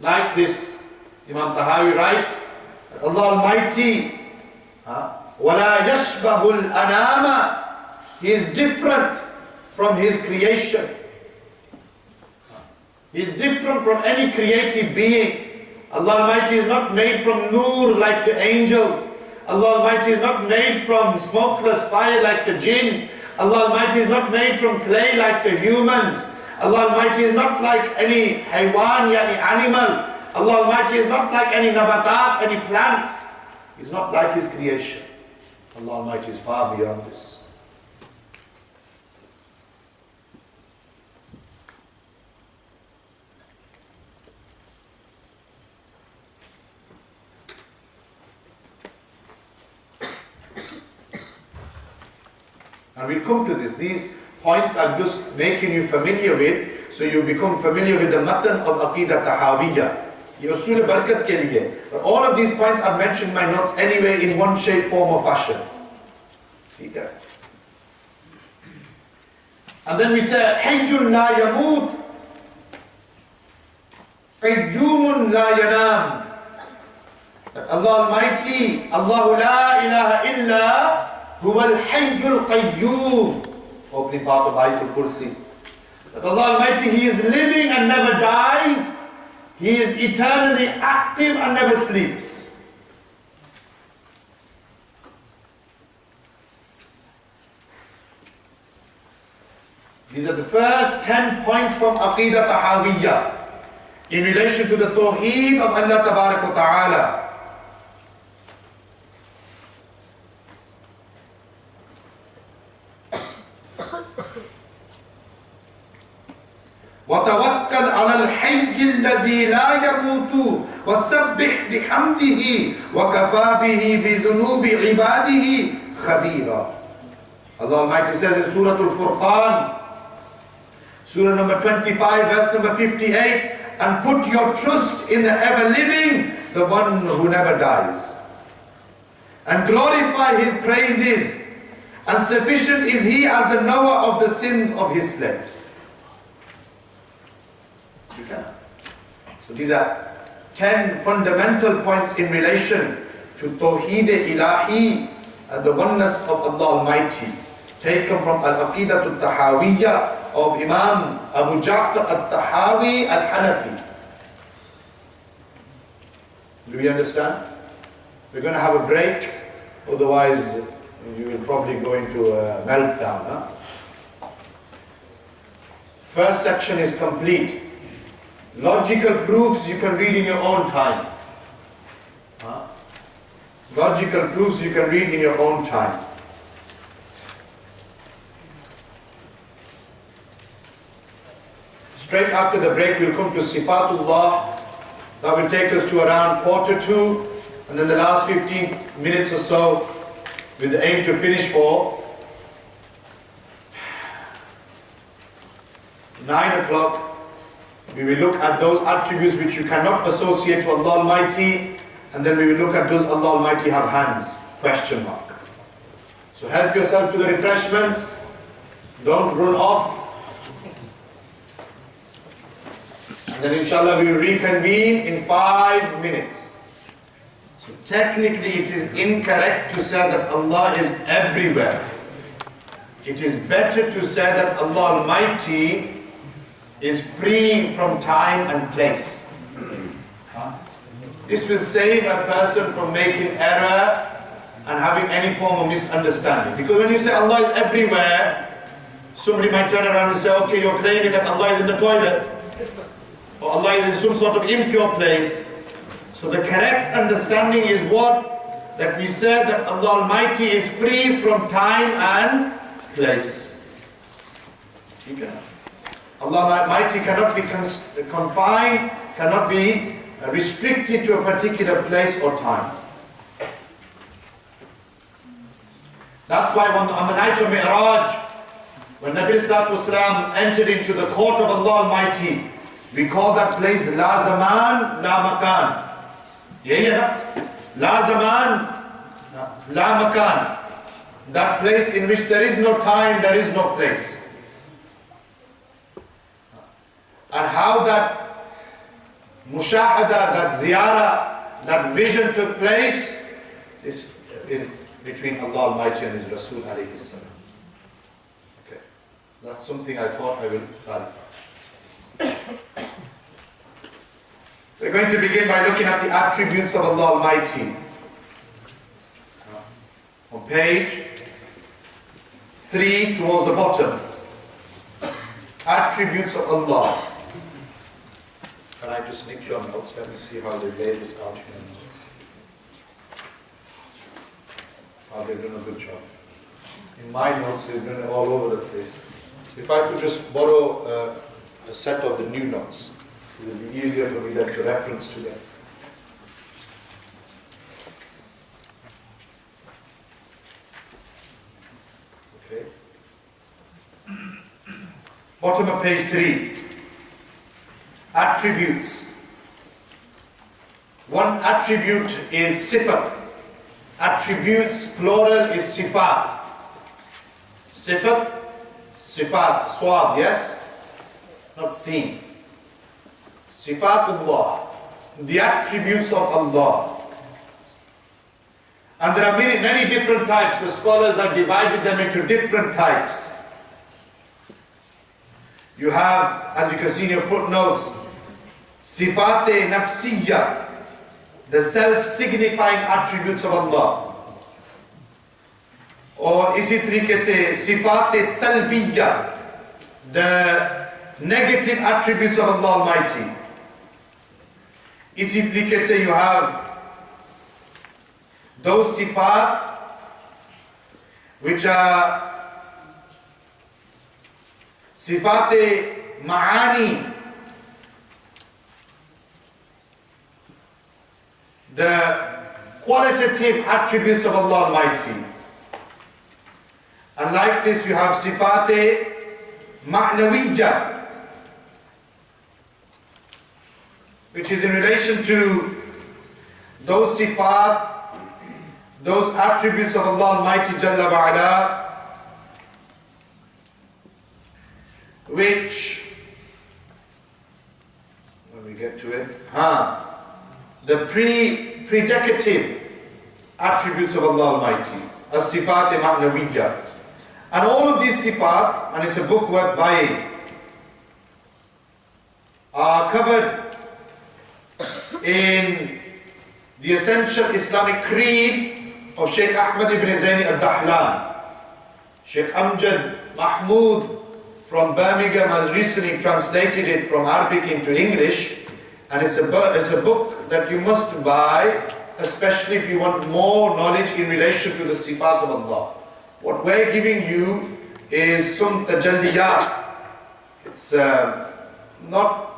Like this, Imam Tahawi writes, Allah Almighty, وَلَا يَشْبَهُ الْأَنَامَ. He is different from His creation. He is different from any created being. Allah Almighty is not made from nur like the angels. Allah Almighty is not made from smokeless fire like the jinn. Allah Almighty is not made from clay like the humans. Allah Almighty is not like any haywan, any animal. Allah Almighty is not like any nabatat, any plant. He's not like His creation. Allah Almighty is far beyond this. And we'll come to this. These points I'm just making you familiar with, so you become familiar with the matan of Aqidah Tahawiyya. Usul Barakat ke liye. But all of these points I've mentioned in my notes anyway in one shape, form or fashion. Okay. And then we say, Hayyun la yamut, Qayyumun la yanam. That Allah Almighty, Allahu la ilaha illa, Huwa al-Hayyul Qayyum. Opening part of Ayatul Kursi. That Allah Almighty, He is living and never dies. He is eternally active and never sleeps. These are the first 10 points from Aqidah Tahawiyya in relation to the Tawhid of Allah Tabarak wa Ta'ala. وتوكل على الحي الذي لا يموت وسبح بحمده وكفى به بذنوب عباده خبيرا. Allah Almighty says in Surah Al-Furqan, Surah number 25, verse number 58, and put your trust in the ever-living, the one who never dies, and glorify His praises, and sufficient is He as the knower of the sins of His slaves. So these are 10 fundamental points in relation to Tawheed Ilahi and the oneness of Allah Almighty, taken from Al-Aqidah Al-Tahawiyya of Imam Abu Ja'far Al-Tahawi Al-Hanafi. Do we understand? We're going to have a break, otherwise you will probably go into a meltdown. Huh? First section is complete. Logical proofs you can read in your own time. Logical proofs you can read in your own time. Straight after the break we'll come to Sifatullah. That will take us to around 1:45, and then the last 15 minutes or so with the aim to finish for 9 o'clock. We will look at those attributes which you cannot associate to Allah Almighty, and then we will look at does Allah Almighty have hands? Question mark. So help yourself to the refreshments. Don't run off. And then inshallah we will reconvene in 5 minutes. So technically it is incorrect to say that Allah is everywhere. It is better to say that Allah Almighty is free from time and place. This will save a person from making error and having any form of misunderstanding. Because when you say Allah is everywhere, somebody might turn around and say, okay, you're claiming that Allah is in the toilet, or Allah is in some sort of impure place. So the correct understanding is what? That we say that Allah Almighty is free from time and place. Okay. Allah Almighty cannot be confined, cannot be restricted to a particular place or time. That's why on the night of Mi'raj, when Nabi Sallallahu Alaihi Wasallam entered into the court of Allah Almighty, we call that place La Zaman, La Makan. Yeah. La Zaman, La Makan. That place in which there is no time, there is no place. And how that mushahada, that ziyarah, that vision took place is between Allah Almighty and His Rasul alayhi salam. Okay, that's something I thought I will clarify. We're going to begin by looking at the attributes of Allah Almighty. On page 3 towards the bottom. Attributes of Allah. Can I just nick your notes? Let me see how they lay this out here in notes. Oh, they're doing a good job. In my notes, they're doing it all over the place. If I could just borrow a set of the new notes, it would be easier for me then to reference to them. Okay. Bottom of page 3. Attributes. One attribute is sifat. Attributes, plural, is sifat. Sifat, sifat, swab, yes? Not seen. Sifat Allah, the attributes of Allah. And there are many different types. The scholars have divided them into different types. You have, as you can see in your footnotes, Sifat-e nafsiyya, the self-signifying attributes of Allah. Or इसी तरीके से Sifat-e salbiyya, the negative attributes of Allah Almighty. इसी तरीके से you have those sifat which are Sifat-e ma'ani, the qualitative attributes of Allah Almighty. And like this you have Sifat-e ma'nawiyya, which is in relation to those sifat, those attributes of Allah Almighty Jalla wa'ala, which, when we get to it, the predicative attributes of Allah Almighty, as-sifat ma'nawiyya. And all of these sifat, and it's a book worth buying, are covered in the essential Islamic creed of Sheikh Ahmad ibn Zaini al-Dahlan. Sheikh Amjad Mahmood from Birmingham has recently translated it from Arabic into English, and it's a book that you must buy, especially if you want more knowledge in relation to the sifat of Allah. What we're giving you is some tajalliyat. It's not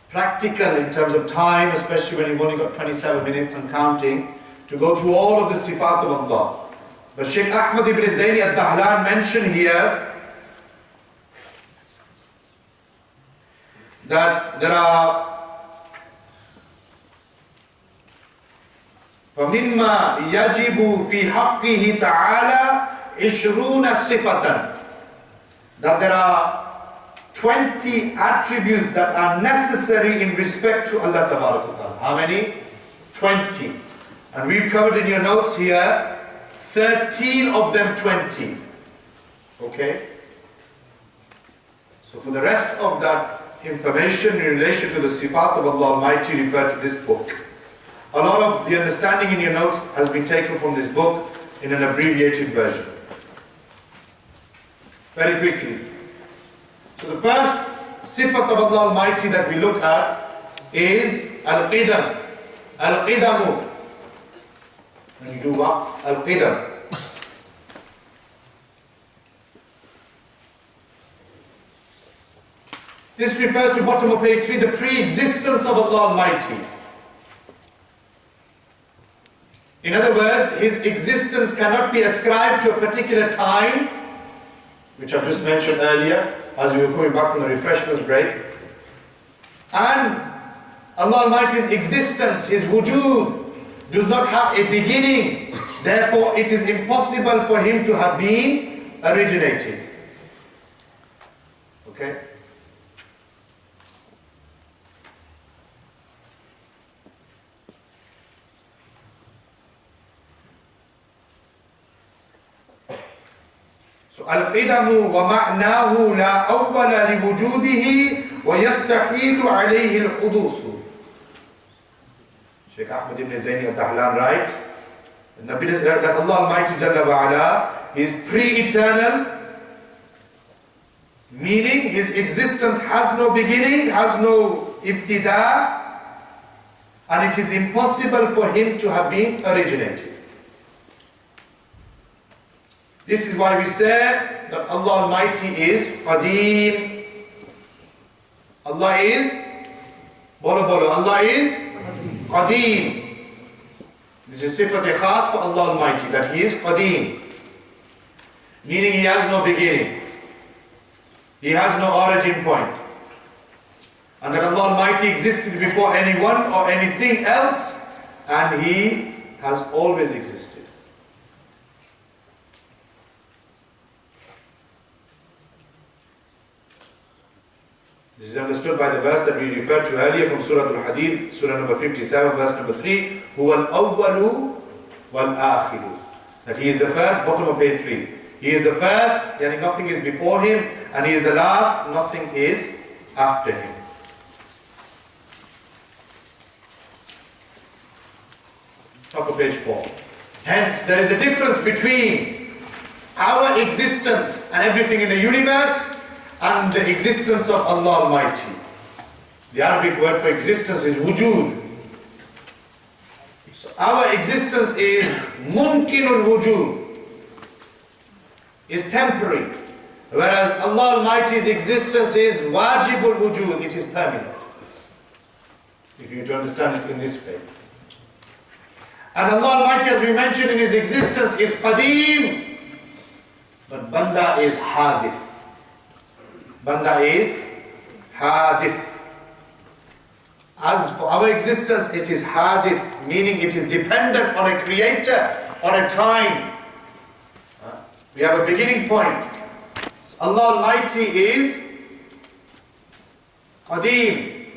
practical in terms of time, especially when you've only got 27 minutes and counting, to go through all of the sifat of Allah. But Sheikh Ahmad ibn Zaini al-Dahlan mentioned here that there are فَمِمَّا يَجِبُ فِي حَقِّهِ تَعَالَى 20 صِفَةً, that there are 20 attributes that are necessary in respect to Allah Ta'ala. How many? 20. And we've covered in your notes here 13 of them 20. Okay? So for the rest of that information in relation to the sifat of Allah Almighty, refer to this book. A lot of the understanding in your notes has been taken from this book in an abbreviated version. Very quickly. So the first sifat of Allah Almighty that we look at is Al-Qidam. Al-Qidamu. When you do waqf, Al-Qidam. This refers to bottom of page 3, the pre-existence of Allah Almighty. In other words, His existence cannot be ascribed to a particular time, which I've just mentioned earlier, as we were coming back from the refreshments break. And Allah Almighty's existence, His wujud, does not have a beginning. Therefore, it is impossible for Him to have been originated. Okay? So, al-qidamu wa ma'nahu la awwala li wujudihi wa yastahilu alayhi al-qudusu. Sheikh Ahmad ibn Zaini al-Dahlan writes, that Allah Almighty Jalla wa'ala is pre-eternal, meaning His existence has no beginning, has no ibtida, and it is impossible for Him to have been originated. This is why we say that Allah Almighty is Qadeem. Allah is, Allah is Qadeem. This is sifat khas for Allah Almighty, that He is Qadeem, meaning He has no beginning, He has no origin point, and that Allah Almighty existed before anyone or anything else, and He has always existed. This is understood by the verse that we referred to earlier from Surah Al-Hadid, Surah number 57, verse number 3, Huwa al-awwalu wal-akhiru. That He is the first, bottom of page 3. He is the first, yani nothing is before Him, and He is the last, nothing is after Him. Top of page 4. Hence, there is a difference between our existence and everything in the universe and the existence of Allah Almighty. The Arabic word for existence is wujud. So our existence is mumkinul wujud, is temporary, whereas Allah Almighty's existence is wajibul wujud, it is permanent. If you to understand it in this way. And Allah Almighty, as we mentioned in His existence, is qadeem, but banda is hadith. Banda is hadith. As for our existence, it is hadith, meaning it is dependent on a creator, on a time. We have a beginning point. So Allah Almighty is qadeem,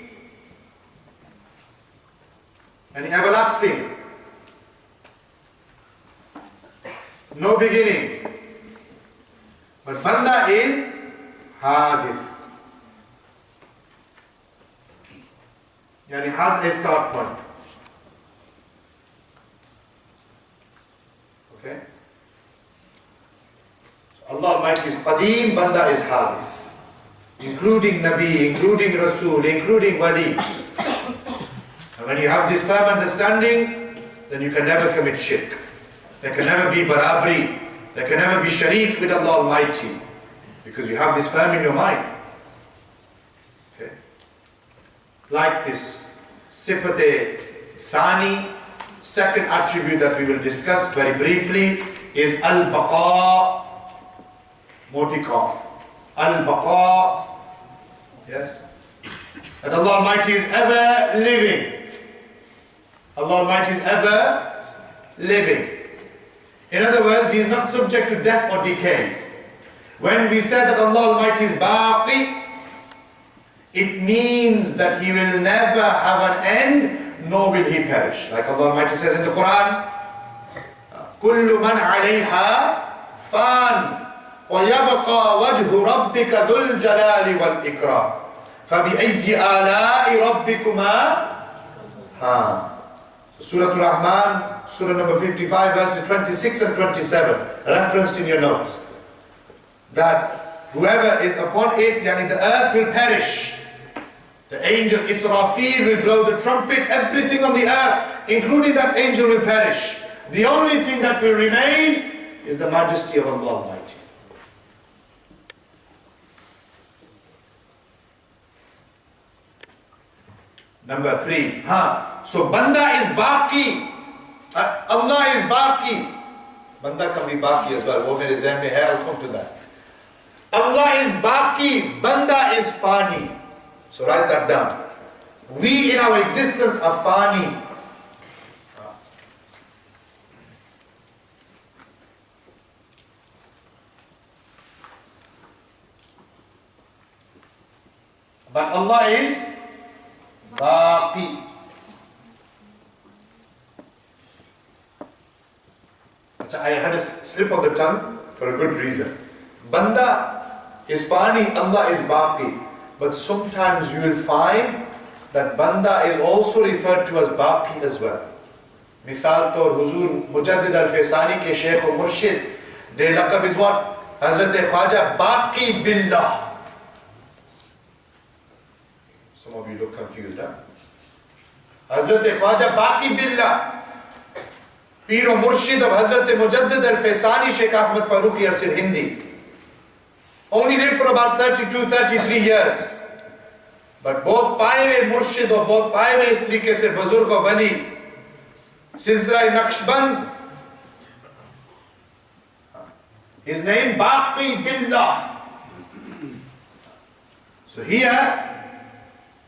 and everlasting. No beginning. But banda is hadith. Yani has a start point. Okay? So Allah Almighty is qadeem, banda is hadith. Including Nabi, including Rasul, including Wali. And when you have this firm understanding, then you can never commit shirk. There can never be barabri. There can never be shareek with Allah Almighty. Because you have this firm in your mind. Okay? Like this, sifat thani, second attribute that we will discuss very briefly is al-baqa, motikaf. Al-baqa, yes? That Allah Almighty is ever living. Allah Almighty is ever living. In other words, He is not subject to death or decay. When we say that Allah Almighty is baqi, it means that He will never have an end, nor will He perish. Like Allah Almighty says in the Quran, كُلُّ مَنْ عَلَيْهَا فَانٍ وَيَبْقَى وَجْهُ رَبِّكَ ذُو الْجَلَالِ وَالْإِكْرَامِ فَبِأَيِّ آلَاءِ رَبِّكُمَا Surah Al-Rahman, Surah number 55, verses 26 and 27, referenced in your notes. That whoever is upon it, yani the earth will perish. The angel Israfil will blow the trumpet, everything on the earth, including that angel, will perish. The only thing that will remain is the majesty of Allah Almighty. Number 3. So Banda is Baqi. Allah is Baqi. Banda can be Baqi as well. Wo mere zehn mein hai, I'll come to that. Allah is Baqi. Banda is Fani. So write that down. We in our existence are Fani. But Allah is Baqi. I had a slip of the tongue for a good reason. Banda is Fani, Allah is Baqi. But sometimes you will find that banda is also referred to as baqi as well. Misal to Huzur Mujaddid al-Faisani ke Shaykh or Murshid, their laqab is what? Hazrat Khwaja Baqi Billah. Some of you look confused, huh? Hazrat Khwaja Baqi Billah, Pir o Murshid of Hazrat Mujaddid al-Faisani Shaykh Ahmad Farooq Yasir Hindi. Only lived for about 32, 33 years. But both Paye Murshid or both Paye is tariqe se Buzurg o Wali, Silsila Naqshband, his name Baqi Billah. So here,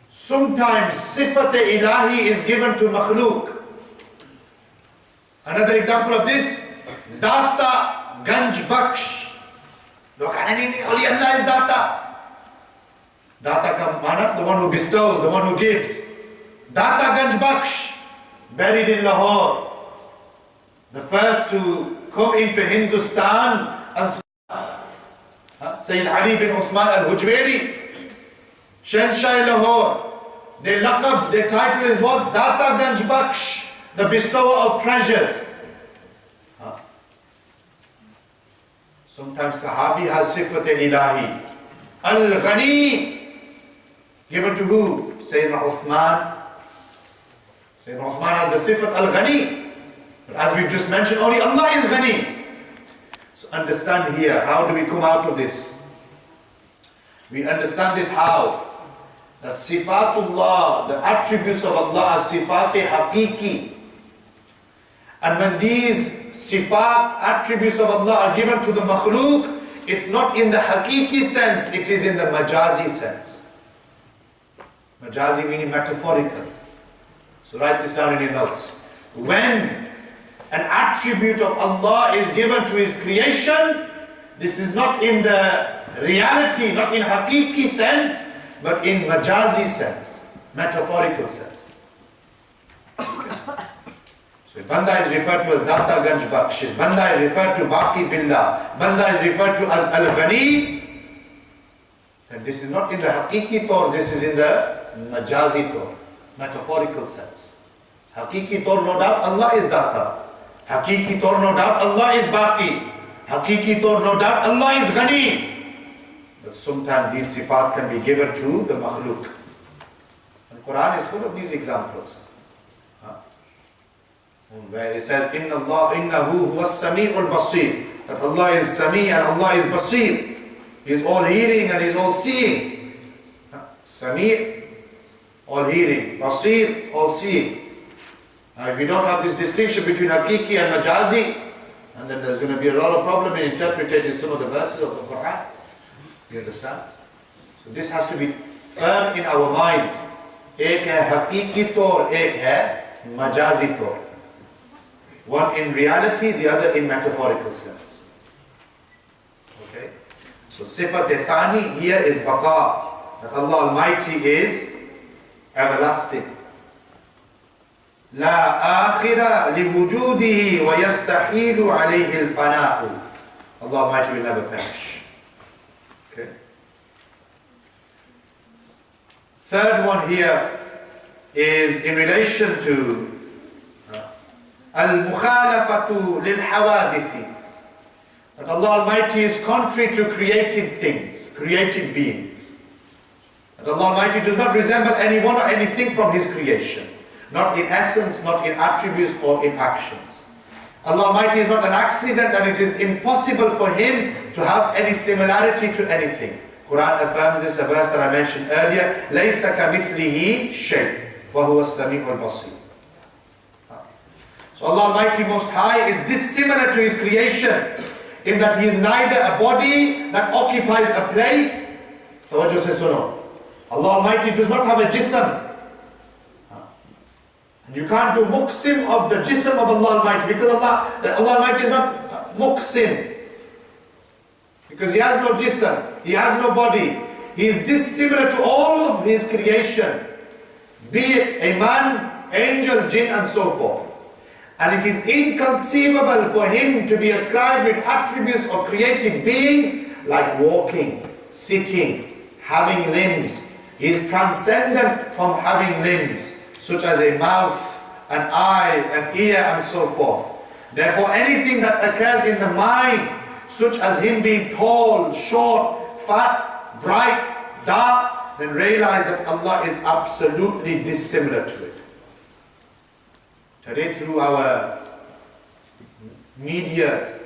sometimes Sifat-e Ilahi is given to Makhluk. Another example of this, Data Ganj Baksh. Look, only Allah is Data. Data ka mana, the one who bestows, the one who gives. Data Ganj Baksh, buried in Lahore. The first to come into Hindustan and Sayyid Ali bin Uthman al-Hujweri, Shenshai Lahore. Their laqab, their title is what? Data Ganj Baksh, the bestower of treasures. Sometimes Sahabi has Sifat-e Ilahi. Al-Ghani, given to who? Sayyidina Uthman. Sayyidina Uthman has the Sifat Al-Ghani. But as we've just mentioned, only Allah is Ghani. So understand here, how do we come out of this? We understand this how? That Sifatullah, the attributes of Allah are Sifat-e Haqiqi. And when these Sifat, attributes of Allah are given to the Makhluk, it's not in the Haqiqi sense, it is in the Majazi sense. Majazi meaning metaphorical. So write this down in your notes. When an attribute of Allah is given to His creation, this is not in the reality, not in Haqiqi sense, but in Majazi sense, metaphorical sense. So Banda is referred to as Data Ganj Baksh, Banda is referred to Baqi Billah, Banda is referred to as Al-Ghani. And this is not in the Haqiqi Tor, this is in the Majazi Tor, metaphorical sense. Haqiqi Tor, no doubt Allah is Data. Haqiqi Tor, no doubt Allah is Baqi. Haqiqi Tor, no doubt Allah is Ghani. But sometimes these sifat can be given to the Makhluk. And Quran is full of these examples. Where it says, Innahu huwa Sami'ul Basir. That Allah is Sami and Allah is Basir. He is all hearing and He is all seeing. Sami', all hearing. Basir, all seeing. Now if we don't have this distinction between Haqiqi and Majazi, and then there's going to be a lot of problem in interpreting some of the verses of the Quran. You understand? So this has to be firm in our minds. Ek hai Haqiqi Tor, ek hai Majazi Tor. One in reality, the other in metaphorical sense. Okay? So Sifat Thani here is Baqa, that Allah Almighty is everlasting. La akhira li wujudihi wa yastahilu alayhi al-fana'u. Allah Almighty will never perish. Okay? Third one here is in relation to Al-Mukhalafatu lil-Hawadithi. That Allah Almighty is contrary to created things, created beings. That Allah Almighty does not resemble anyone or anything from His creation. Not in essence, not in attributes or in actions. Allah Almighty is not an accident and it is impossible for Him to have any similarity to anything. Quran affirms this, a verse that I mentioned earlier, لَيْسَ كَمِثْلِهِ شَيْءٍ وَهُوَ السَّمِيعُ الْبَصِيرُ. So Allah Almighty Most High is dissimilar to His creation in that He is neither a body that occupies a place. Tawajjuh says so no. Allah Almighty does not have a jism. And you can't do muqsim of the jism of Allah Almighty because Allah Almighty is not muqsim. Because He has no jism, He has no body. He is dissimilar to all of His creation, be it a man, angel, jinn and so forth. And it is inconceivable for Him to be ascribed with attributes of created beings like walking, sitting, having limbs, He is transcendent from having limbs, such as a mouth, an eye, an ear, and so forth. Therefore, anything that occurs in the mind, such as him being tall, short, fat, bright, dark, then realize that Allah is absolutely dissimilar to it. Today, through our media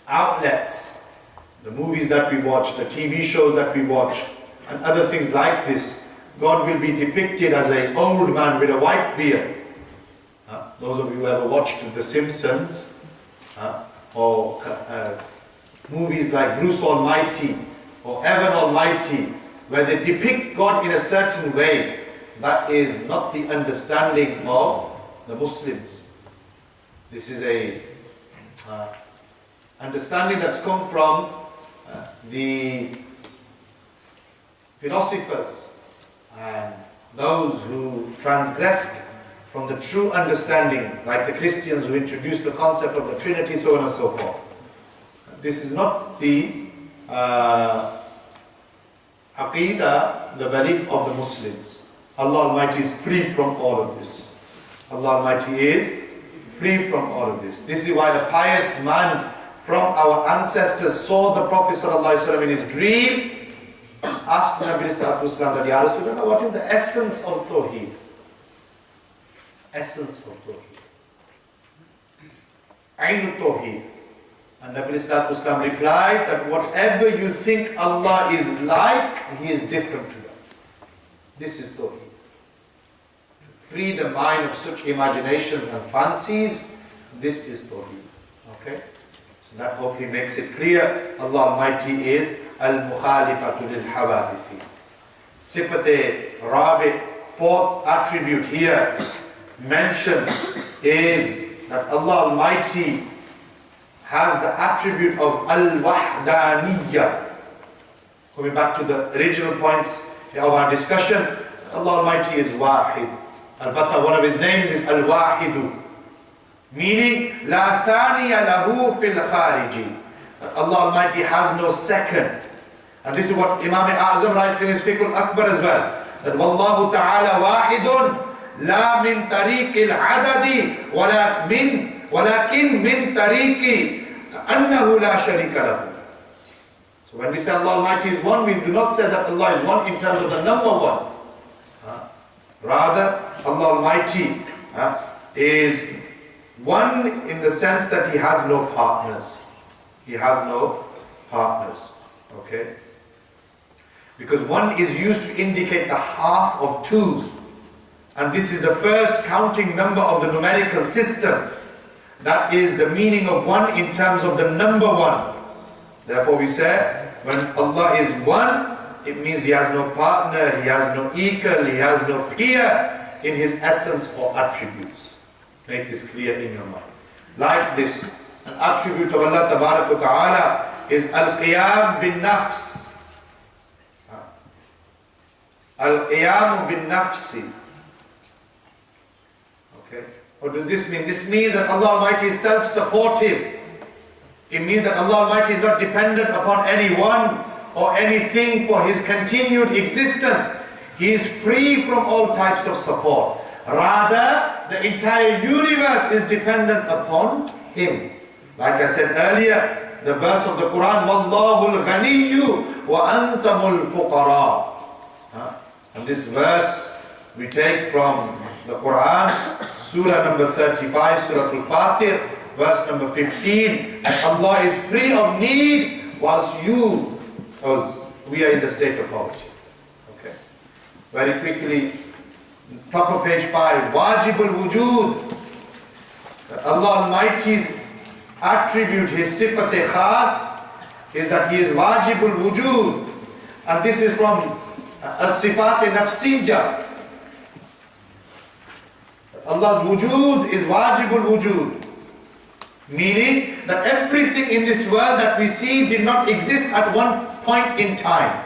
outlets, the movies that we watch, the TV shows that we watch, and other things like this, God will be depicted as an old man with a white beard. Those of you who ever watched The Simpsons, or movies like Bruce Almighty or Evan Almighty, where they depict God in a certain way, that is not the understanding of the Muslims. This is a understanding that's come from the philosophers and those who transgressed from the true understanding, like the Christians who introduced the concept of the Trinity, so on and so forth. This is not the Aqidah, the belief of the Muslims. Allah Almighty is free from all of this. Allah Almighty is free from all of this. This is why the pious man from our ancestors saw the Prophet ﷺ in his dream, asked Nabi Sallallahu Alaihi Wasallam that, Ya Rasulullah, what is the essence of Tawhid? Essence of Tawhid. Ainul Tawhid. And Nabi Sallallahu Alaihi Wasallam replied that whatever you think Allah is like, He is different to that. This is Tawhid. Free the mind of such imaginations and fancies, this is Tawhid. Okay? So that hopefully makes it clear. Allah Almighty is Al-Mukhalifatu lil-Hawadithi. Sifat Rabi', fourth attribute here mentioned is that Allah Almighty has the attribute of Al-Wahdaniyya. Coming back to the original points of our discussion, Allah Almighty is Wahid. Al-Batta, one of His names is Al-Wahidu, meaning La thaniya lahu fil khariji. Allah Almighty has no second. And this is what Imam Azam writes in his Fiqh al-Akbar as well, that Wallahu ta'ala wahidun la min tariqil adadi walakin min tariqi annahu la sharika lahu. So when we say Allah Almighty is one, we do not say that Allah is one in terms of the number one. Rather, Allah Almighty is one in the sense that He has no partners. He has no partners. Okay? Because one is used to indicate the half of two. And this is the first counting number of the numerical system. That is the meaning of one in terms of the number one. Therefore we say, when Allah is one, it means He has no partner, He has no equal, He has no peer in His essence or attributes. Make this clear in your mind. Like this, an attribute of Allah Tabarak wa Ta'ala is Al-Qiyam bin Nafs. Al-Qiyam bin Nafsi. Okay. What does this mean? This means that Allah Almighty is self-supportive. It means that Allah Almighty is not dependent upon anyone or anything for His continued existence. He is free from all types of support. Rather, the entire universe is dependent upon Him. Like I said earlier, the verse of the Quran, Wallahu al-Ghaniyyu wa antamul fuqara. And this verse we take from the Quran, Surah number 35, Surah Al-Fatir, verse number 15. And Allah is free of need whilst we are in the state of poverty. Okay. Very quickly, top of page 5, Wajibul Wujud. Allah Almighty's attribute, His sifat khas, is that He is Wajibul Wujud. And this is from As-Sifat Nafsiyya. Allah's wujud is Wajibul Wujud. Meaning that everything in this world that we see did not exist at one point in time.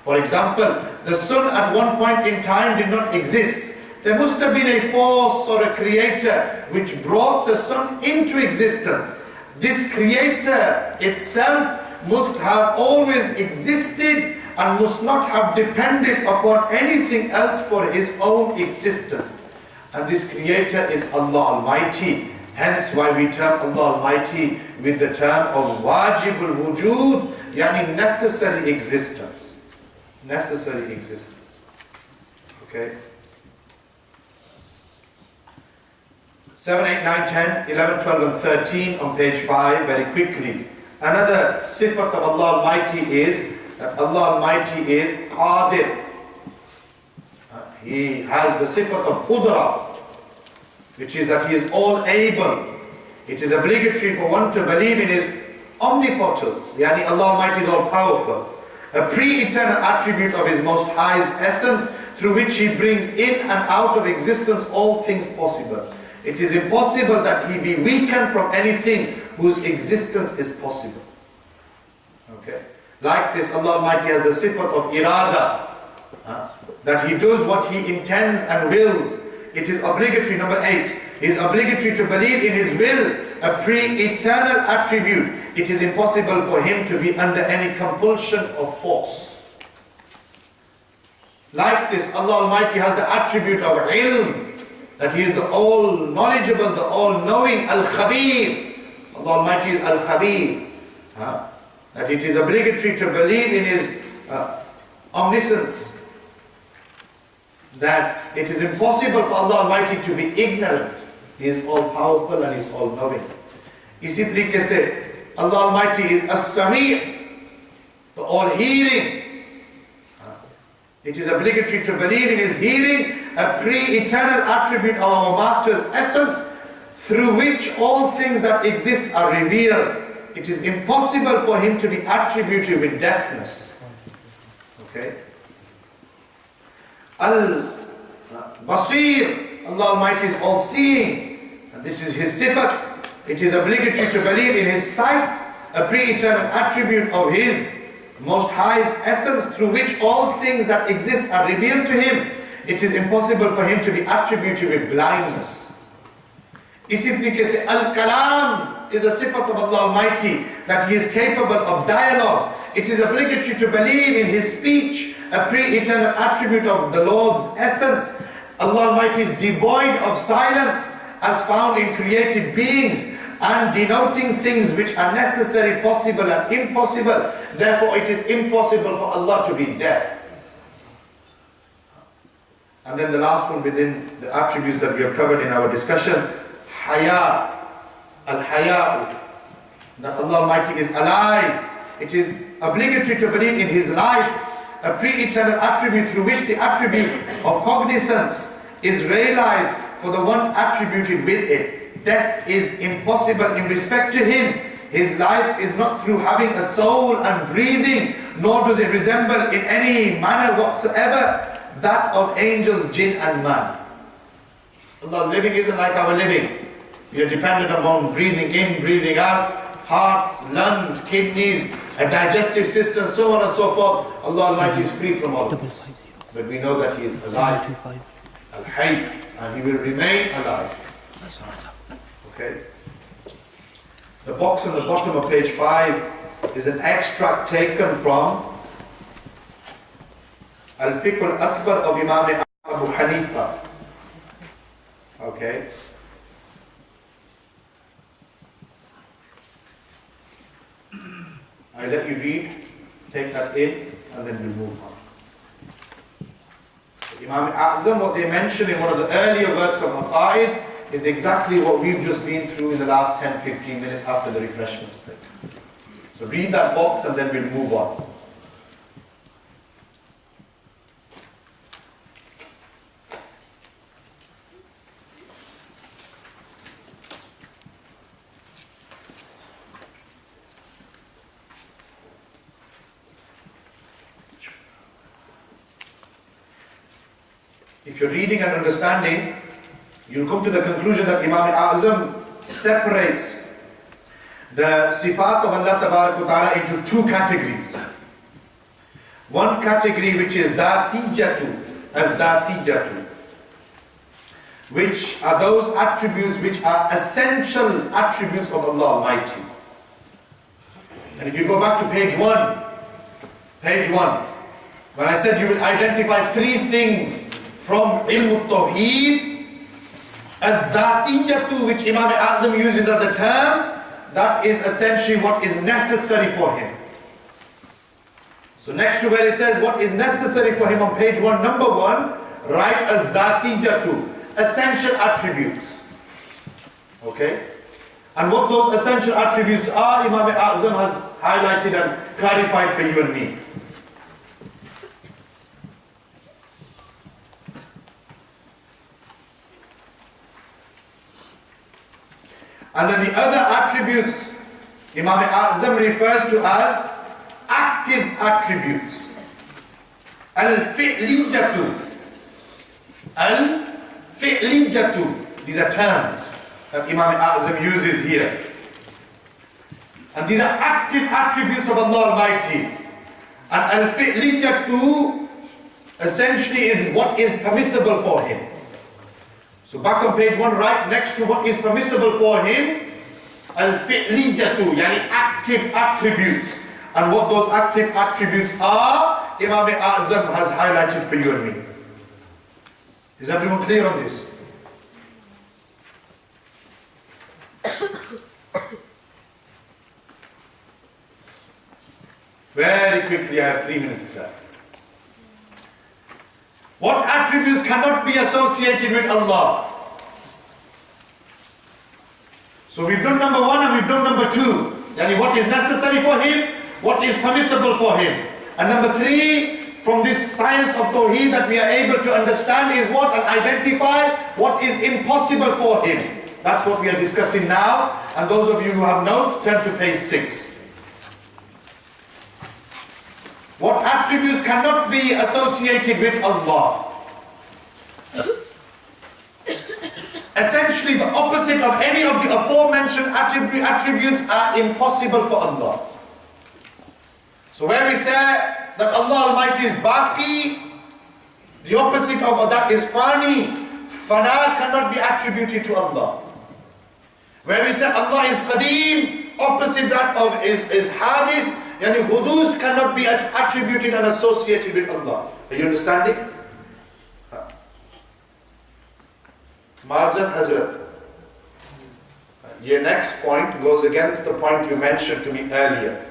For example, the sun at one point in time did not exist. There must have been a force or a creator which brought the sun into existence. This creator itself must have always existed and must not have depended upon anything else for his own existence. And this creator is Allah Almighty. Hence why we term Allah Almighty with the term of wajibul wujud, yani necessary existence. Necessary existence. Okay? 7, 8, 9, 10, 11, 12 and 13 on page 5 very quickly. Another sifat of Allah Almighty is that Allah Almighty is qadir. He has the sifat of qudra, which is that He is all able. It is obligatory for one to believe in His omnipotence, yani Allah Almighty is all powerful, a pre-eternal attribute of His Most High's essence through which He brings in and out of existence all things possible. It is impossible that He be weakened from anything whose existence is possible. Okay? Like this, Allah Almighty has the sifat of irada, that He does what He intends and wills. It is obligatory. Number 8, it is obligatory to believe in His will, a pre-eternal attribute. It is impossible for Him to be under any compulsion or force. Like this, Allah Almighty has the attribute of ilm, that He is the all-knowledgeable, the all-knowing, al-khabir. Allah Almighty is al-khabir. That it is obligatory to believe in His omniscience, that it is impossible for Allah Almighty to be ignorant. He is all-powerful and He is all-knowing. इसी तरीके से Allah Almighty is as-sami', the all-hearing. It is obligatory to believe in His hearing, a pre-eternal attribute of our Master's essence, through which all things that exist are revealed. It is impossible for Him to be attributed with deafness. Okay? Al-Basir, Allah Almighty is all-seeing, and this is His sifat. It is obligatory to believe in His sight, a pre-eternal attribute of His Most High's essence, through which all things that exist are revealed to Him. It is impossible for Him to be attributed with blindness. इसी तरीके से Al-Kalam is a sifat of Allah Almighty, that He is capable of dialogue. It is obligatory to believe in His speech, a pre-eternal attribute of the Lord's essence. Allah Almighty is devoid of silence, as found in created beings, and denoting things which are necessary, possible and impossible. Therefore it is impossible for Allah to be deaf. And then the last one within the attributes that we have covered in our discussion, Haya, Al-Haya'u, that Allah Almighty is alive. It is obligatory to believe in His life, a pre-eternal attribute through which the attribute of cognizance is realized for the one attributed with it. Death is impossible in respect to Him. His life is not through having a soul and breathing, nor does it resemble in any manner whatsoever that of angels, jinn and man. Allah's living isn't like our living. We are dependent upon breathing in, breathing out, hearts, lungs, kidneys, a digestive system, so on and so forth. Allah Almighty is free from all of this. But we know that He is alive, al-hayy, and He will remain alive. Okay. The box on the bottom of page 5 is an extract taken from Al-Fiqh al-Akbar of Imam Abu Hanifa. Okay. I'll let you read, take that in, and then we'll move on. Imam Azam, what they mention in one of the earlier works of Aqaid, is exactly what we've just been through in the last 10-15 minutes after the refreshments break. So read that box and then we'll move on. If you're reading and understanding, you'll come to the conclusion that Imam Azam separates the sifat of Allah Ta'ala into two categories. One category which is dhatiyatu, al-dhatiyatu, which are those attributes which are essential attributes of Allah Almighty. And if you go back to page 1, When I said you will identify three things from ilm al-Tawhid, al-Dhatiyatu, which Imam Azam uses as a term, that is essentially what is necessary for him. So next to where it says what is necessary for him on page 1, number 1, write al-Dhatiyatu, essential attributes. Okay? And what those essential attributes are, Imam Azam has highlighted and clarified for you and me. And then the other attributes Imam Azam refers to as active attributes. Al-fi'liyatu. Al-fi'liyatu. These are terms that Imam Azam uses here. And these are active attributes of Allah Almighty. And al-fi'liyatu essentially is what is permissible for Him. So back on page 1, right next to what is permissible for Him, al-fi'liyatu, yani active attributes. And what those active attributes are, Imam Azam has highlighted for you and me. Is everyone clear on this? Very quickly, I have 3 minutes left. What attributes cannot be associated with Allah? So we've done number 1 and we've done number 2. Yani what is necessary for Him, what is permissible for Him. And number 3, from this science of Tawhid that we are able to understand is what? And identify what is impossible for Him. That's what we are discussing now. And those of you who have notes, turn to page 6. What attributes cannot be associated with Allah? Essentially, the opposite of any of the aforementioned attributes are impossible for Allah. So where we say that Allah Almighty is Baqi, the opposite of that is Fani. Fana cannot be attributed to Allah. Where we say Allah is Qadeem, opposite that of is Hadis, yani Huduth cannot be attributed and associated with Allah. Are you understanding? Mazrat Hazrat. Your next point goes against the point you mentioned to me earlier.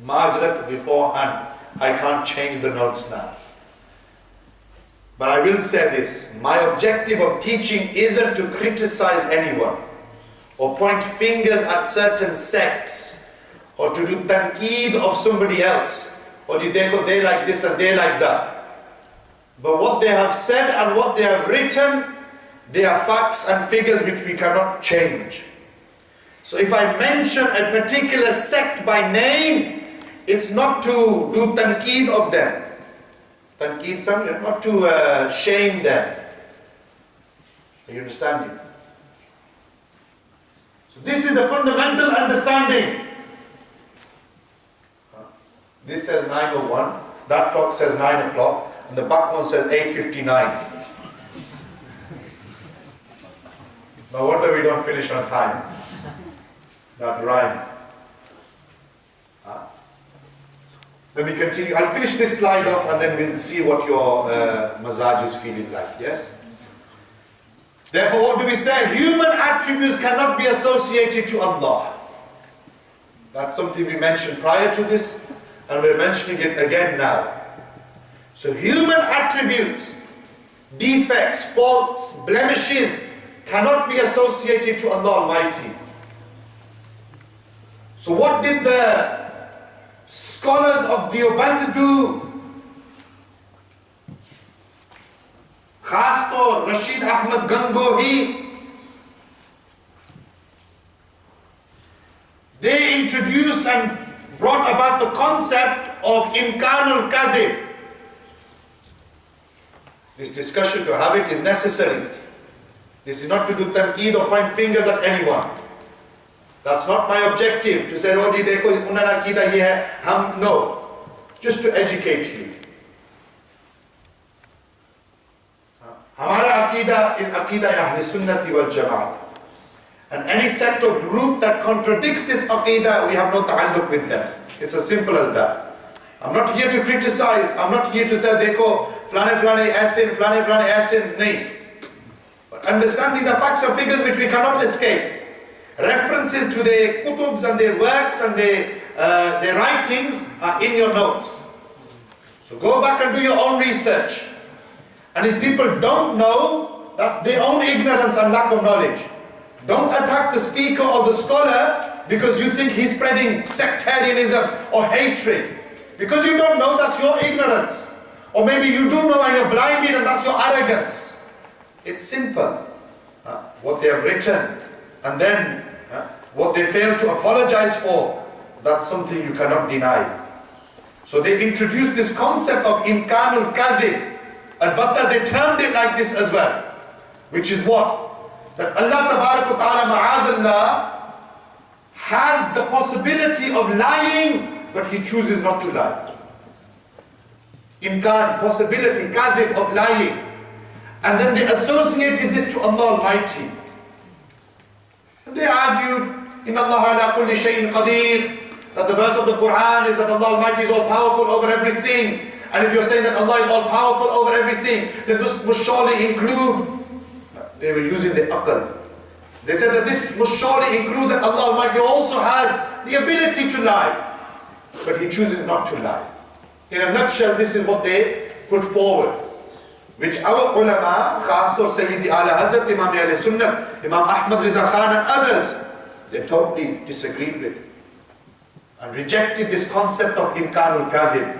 Mazrat beforehand. I can't change the notes now. But I will say this. My objective of teaching isn't to criticize anyone or point fingers at certain sects or to do tanqeed of somebody else or they like this and they like that. But what they have said and what they have written, they are facts and figures which we cannot change. So if I mention a particular sect by name, it's not to do tanqeed of them. Tanqeed, not to shame them. Are you understanding? So this is the fundamental understanding. This says 9:01, that clock says 9 o'clock, and the back one says 8:59. No wonder we don't finish on time. That rhyme. Let me continue. I'll finish this slide off and then we'll see what your mazaj is feeling like. Yes? Therefore, what do we say? Human attributes cannot be associated to Allah. That's something we mentioned prior to this, and we're mentioning it again now. So human attributes, defects, faults, blemishes cannot be associated to Allah Almighty. So what did the scholars of Deoband do? Khasto Rashid Ahmad Gangohi, they introduced and brought about the concept of Imkanul Kadhib. This discussion, to have it, is necessary. This is not to do tanqeed or point fingers at anyone. That's not my objective, to say, oh, dekho, unhara aqeeda ye hai, hum, no. Just to educate you. Hamara aqeeda is aqeeda Ahl Sunnati wal Jamaat. And any sect or group that contradicts this aqeeda, we have no ta'alluq with them. It's as simple as that. I'm not here to criticize. I'm not here to say, dekho, flane asin, nahi. But understand these are facts and figures which we cannot escape. References to their kutubs and their works and their writings are in your notes. So go back and do your own research. And if people don't know, that's their own ignorance and lack of knowledge. Don't attack the speaker or the scholar because you think he's spreading sectarianism or hatred. Because you don't know, that's your ignorance. Or maybe you do know and you're blinded and that's your arrogance. It's simple. What they have written and then what they fail to apologize for, that's something you cannot deny. So they introduced this concept of imkanul kadhib, but they termed it like this as well, which is what? That Allah Ta'ala ma'adallah has the possibility of lying, but He chooses not to lie. Imkan, possibility, kadhib, of lying. And then they associated this to Allah Almighty. And they argued, Inna Allah ala kulli shayin qadir, that the verse of the Quran is that Allah Almighty is all powerful over everything. And if you're saying that Allah is all powerful over everything, then this must surely include, they were using the aql. They said that this must surely include that Allah Almighty also has the ability to lie, but He chooses not to lie. In a nutshell, this is what they put forward, which our ulama, Khastor Sayyidi Ala Hazrat, Imam Adil Shahzad, Imam Ahmad Riza Khan and others, they totally disagreed with and rejected this concept of imkanul kadhib.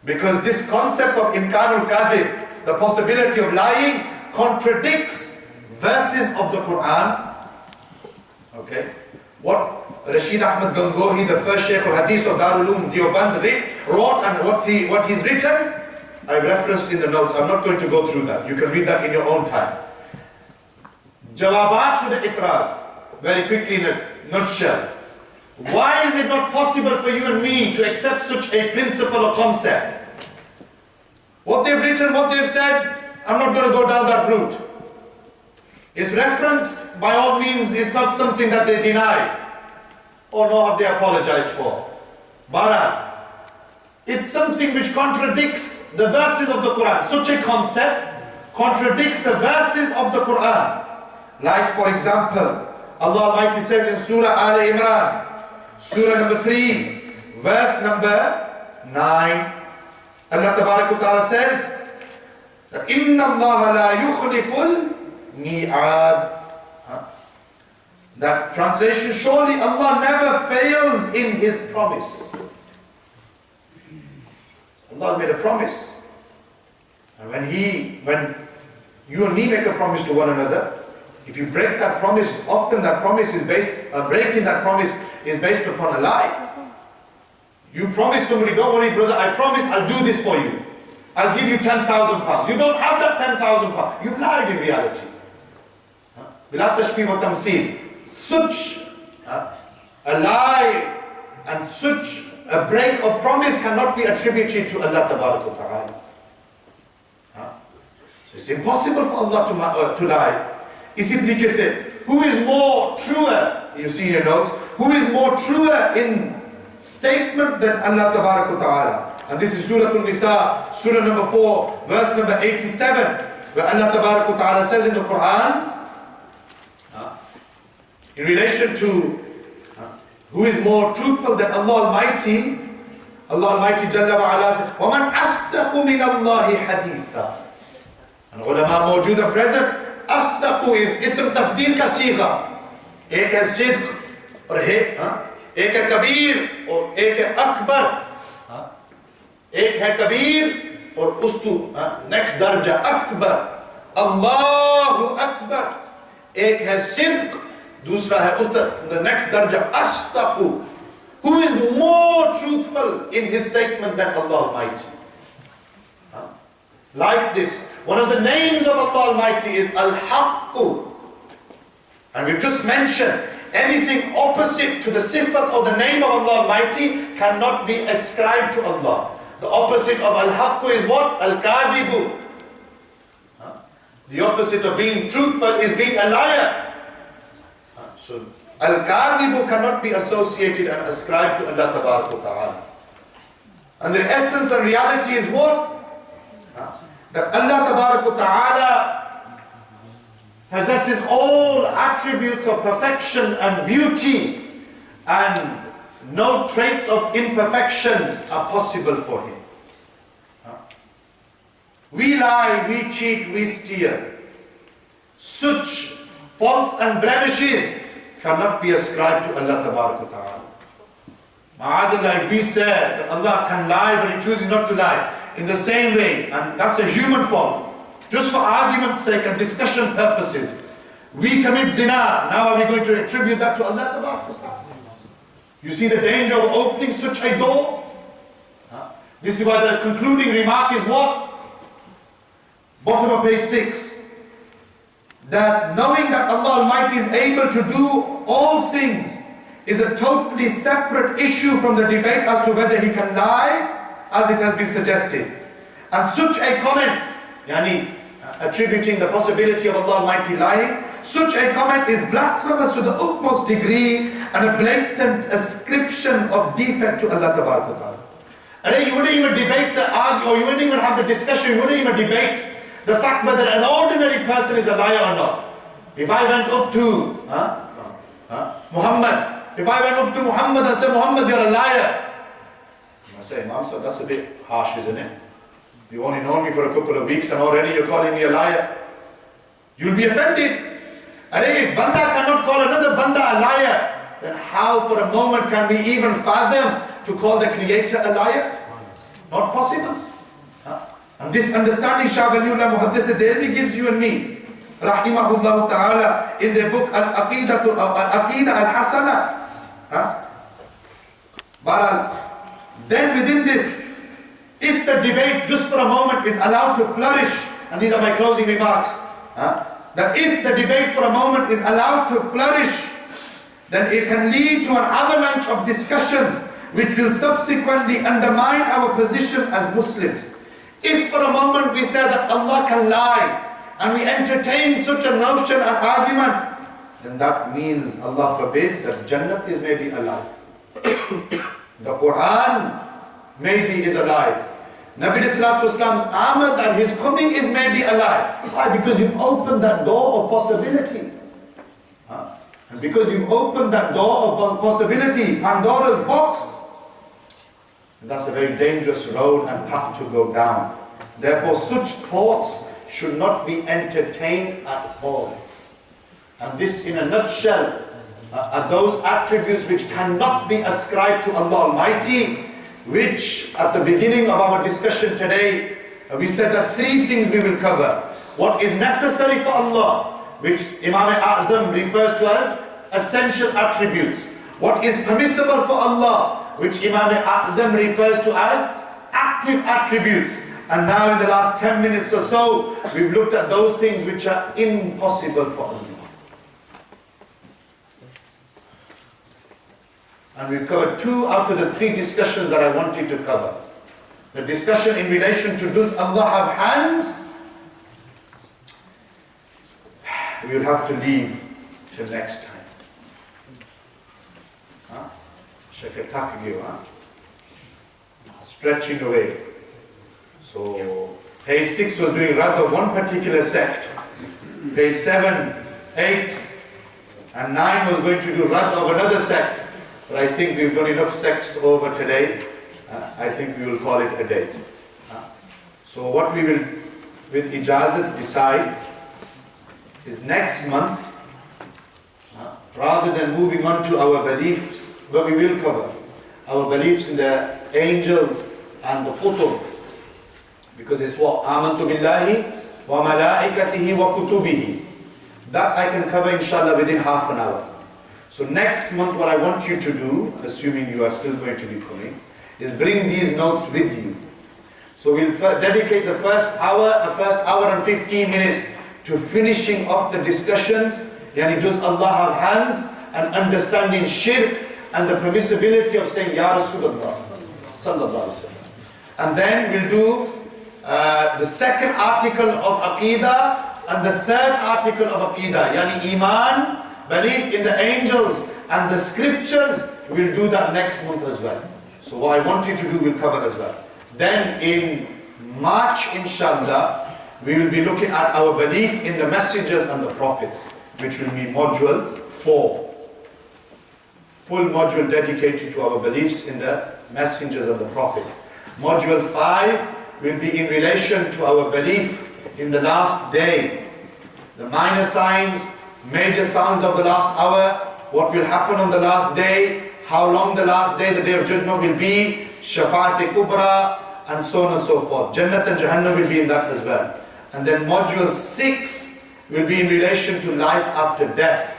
Because this concept of imkanul kadhib, the possibility of lying, contradicts verses of the Quran. Okay? What Rashid Ahmad Gangohi, the first Shaykh al-Hadith of Darul Uloom Deoband, wrote, and what he's written, I referenced in the notes. I'm not going to go through that. You can read that in your own time. Jawabat to the itraz, very quickly in a nutshell. Why is it not possible for you and me to accept such a principle or concept? What they've written, what they've said, I'm not going to go down that route. It's referenced, by all means, it's not something that they deny or nor have they apologized for. But it's something which contradicts the verses of the Quran. Such a concept contradicts the verses of the Quran. Like, for example, Allah Almighty says in Surah Al Imran, Surah number 3, verse number 9, Allah Ta'ala says that Inna Allah la yukhliful mi'ad. That translation, surely Allah never fails in His promise. Allah made a promise. And when you and me make a promise to one another, if you break that promise, often that promise is breaking that promise is based upon a lie. You promise somebody, don't worry brother, I promise I'll do this for you. I'll give you 10,000 pounds. You don't have that 10,000 pounds. You've lied in reality. Bila tashbih wa tamthil. Such a lie and such a break of promise cannot be attributed to Allah Ta'ala. So it's impossible for Allah to lie. इसी तरीके से, who is more truer, you see in your notes, who is more truer in statement than Allah Ta'ala? And this is Surah An-Nisa, Surah number 4, verse number 87, where Allah Ta'ala says in the Quran, in relation to who is more truthful than Allah Almighty, Allah Almighty Jalla wa Ala says, وَمَنْ أَصْدَقُ مِنَ اللَّهِ حَدِيثًا. And ulama mawjood and present, Asdaqu is ism tafdeel ka sigha. Ek hai sidq aur ek hai kabir aur ek hai akbar. Ek hai kabir aur ustu next darja akbar. Allahu akbar. Ek hai sidq, dusra hai the next darja asdaqu. Who is more truthful in his statement than Allah Almighty? Like this, one of the names of Allah Almighty is Al-Haqqu. And we've just mentioned, anything opposite to the sifat or the name of Allah Almighty cannot be ascribed to Allah. The opposite of Al-Haqqu is what? Al-Kadhibu. The opposite of being truthful is being a liar. So, Al-Kadhibu cannot be associated and ascribed to Allah Ta'ala. And the essence and reality is what? That Allah Ta'ala possesses all attributes of perfection and beauty, and no traits of imperfection are possible for Him. We lie, we cheat, we steal. Such faults and blemishes cannot be ascribed to Allah Ta'ala. Ma'adillah, if we say that Allah can lie but He chooses not to lie, in the same way, and that's a human fault, just for argument's sake and discussion purposes, we commit zina, now are we going to attribute that to Allah Ta'ala? You see the danger of opening such a door? This is why the concluding remark is what? Bottom of page 6. That knowing that Allah Almighty is able to do all things is a totally separate issue from the debate as to whether He can lie, as it has been suggested. And such a comment, attributing the possibility of Allah Almighty lying, such a comment is blasphemous to the utmost degree and a blatant ascription of defect to Allah Ta'ala. You wouldn't even debate the argument, or you wouldn't even have the discussion, you wouldn't even debate the fact whether an ordinary person is a liar or not. If I went up to Muhammad, if I went up to Muhammad and said, Muhammad, you're a liar. I say, Imam, so that's a bit harsh, isn't it? You've only known me for a couple of weeks and already you're calling me a liar. You'll be offended. And if Banda cannot call another Banda a liar, then how for a moment can we even fathom to call the Creator a liar? Not possible. And this understanding Shah Waliullah Muhaddis Delhi gives you and me, rahimahullah ta'ala, in their book Al-Aqidah Al-Hasana. But then within this, if the debate just for a moment is allowed to flourish, and these are my closing remarks, that if the debate for a moment is allowed to flourish, then it can lead to an avalanche of discussions which will subsequently undermine our position as Muslims. If for a moment we say that Allah can lie, and we entertain such a notion and argument, then that means, Allah forbid, that Jannah is maybe a lie. The Quran maybe is a lie. Nabi Sallallahu Alaihi Wasallam's Ahmad and His coming is maybe a lie. Why? Because you've opened that door of possibility. And because you've opened that door of possibility, Pandora's box, that's a very dangerous road and path to go down. Therefore, such thoughts should not be entertained at all. And this, in a nutshell, are those attributes which cannot be ascribed to Allah Almighty, which at the beginning of our discussion today, we said that 3 things we will cover. What is necessary for Allah, which Imam Azam refers to as essential attributes. What is permissible for Allah, which Imam Azam refers to as active attributes. And now in the last 10 minutes or so, we've looked at those things which are impossible for Allah. And we've covered 2 out of the 3 discussions that I wanted to cover. The discussion in relation to does Allah have hands? We'll have to leave till next time. Stretching away. So, page 6 was doing rather one particular sect. Page 7, 8, and 9 was going to do rather of another sect. But I think we've done enough sects over today. I think we will call it a day. So what we will, with Ijazat, decide is next month, rather than moving on to our beliefs, but we will cover our beliefs in the angels and the kutub. Because it's what? Amantu billahi wa malaikatihi wa kutubihi. That I can cover inshallah within half an hour. So next month what I want you to do, assuming you are still going to be coming, is bring these notes with you. So we'll dedicate the first hour and 15 minutes to finishing off the discussions. Yani, does Allah have hands? And understanding shirk and the permissibility of saying Ya Rasulullah sallallahu alaihi wasallam. And then we'll do the second article of Aqidah and the third article of Aqidah, yani Iman, belief in the angels and the scriptures. We'll do that next month as well. So what I want you to do, we'll cover as well. Then in March, inshallah, we will be looking at our belief in the messengers and the prophets, which will be module 4. Full module dedicated to our beliefs in the messengers and the prophets. Module 5 will be in relation to our belief in the last day. The minor signs, major signs of the last hour, what will happen on the last day, how long the last day, the day of judgment will be, Shafa'at-e-Kubra, and so on and so forth. Jannat and Jahannam will be in that as well. And then module 6 will be in relation to life after death.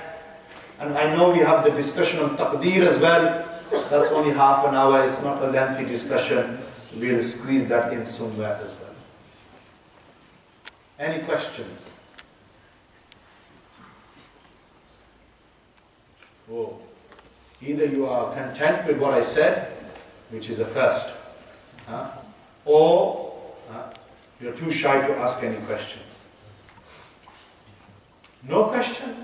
And I know we have the discussion on taqdeer as well. That's only half an hour, it's not a lengthy discussion. We'll squeeze that in somewhere as well. Any questions? Oh. Either you are content with what I said, which is the first, or you're too shy to ask any questions. No questions?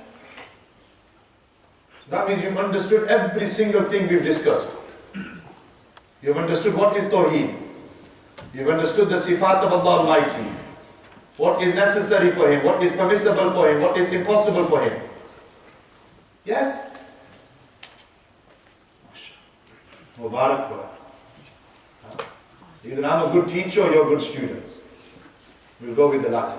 So that means you've understood every single thing we've discussed. You've understood what is Tawhid. You've understood the Sifat of Allah Almighty. What is necessary for Him, what is permissible for Him, what is impossible for Him. Yes? Mubarak wa. Either I'm a good teacher or you're good students. We'll go with the latter.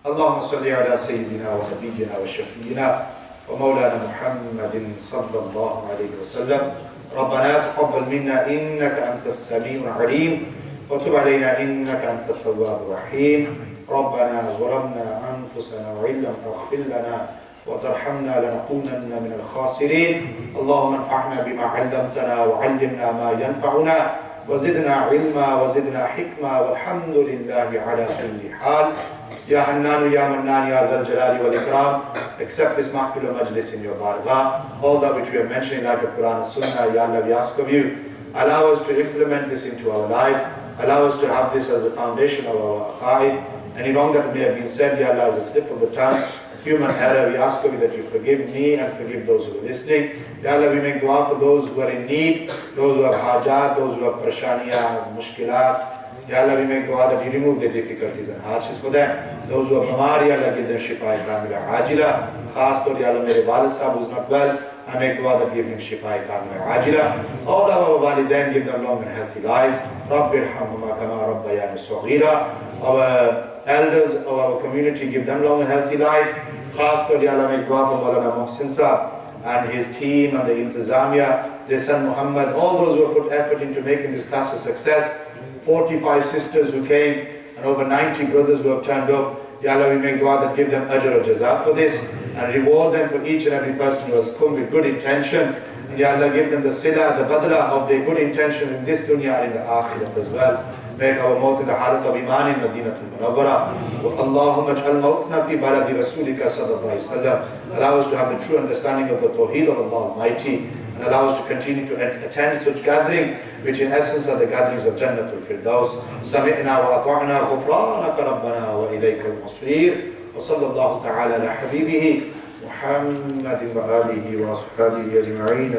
اللهم صل على سيدنا ونبينا وشفينا ومولانا محمد صلى الله عليه وسلم. ربنا تقبل منا إنك أنت السميع العليم وتب علينا إنك أنت التواب الرحيم. ربنا ظلمنا أنفسنا وإن لم تغفر لنا وترحمنا لنكونن من الخاسرين. اللهم انفعنا بما علمتنا وعلمنا ما ينفعنا وزدنا علما وزدنا حكمة والحمد لله على كل حال. Ya Hannan, Ya Mannan, Ya Dhal Jalali wal Ikram, accept this mahfil wa majlis in your bargah. All that which we have mentioned in light of Quran and Sunnah, Ya Allah, we ask of you, allow us to implement this into our lives, allow us to have this as the foundation of our aqaid. Any wrong that may have been said, Ya Allah, as a slip of the tongue, human error, we ask of you that you forgive me and forgive those who are listening. Ya Allah, we make dua for those who are in need, those who have hajat, those who have prashaniya, mushkilat. Ya Allah, we make dua that you remove the difficulties and hardships for them. Those who are bamar, Ya Allah, give them shifa kamila ajila. Khas taur, Ya Allah, mere walid sahab who's not well, I make dua that give him shifa kamila ajila. All our walidain, give them long and healthy lives. Rabbi irhamhuma kama rabbayani saghira. Our elders of our community, give them long and healthy lives. Khas taur, Ya Allah, make dua for Maulana Muhsin Sahab and his team and the Intizamiya, their son Muhammad, all those who have put effort into making this class a success. 45 sisters who came and over 90 brothers who have turned up. Ya Allah, we make dua that give them ajr or jaza for this and reward them for each and every person who has come with good intentions. And Ya Allah, give them the sila, the badla of their good intentions in this dunya and in the akhirah as well. Make our maut in the halat of iman in Madinatul Munawwara. Allahumma aj'al mautna fi baladi Rasulika sallallahu alayhi wa sallam. Allow us to have the true understanding of the Tawhid of Allah Almighty. And allow us to continue to attend such gathering, which in essence are the gatherings of Jannatul Firdaus. Sami'na wa ata'na ghufranaka rabbana wa ilayka al-masir. Wa sallallahu ta'ala ala habibihi Muhammadin wa alihi wa ashabihi ajma'in.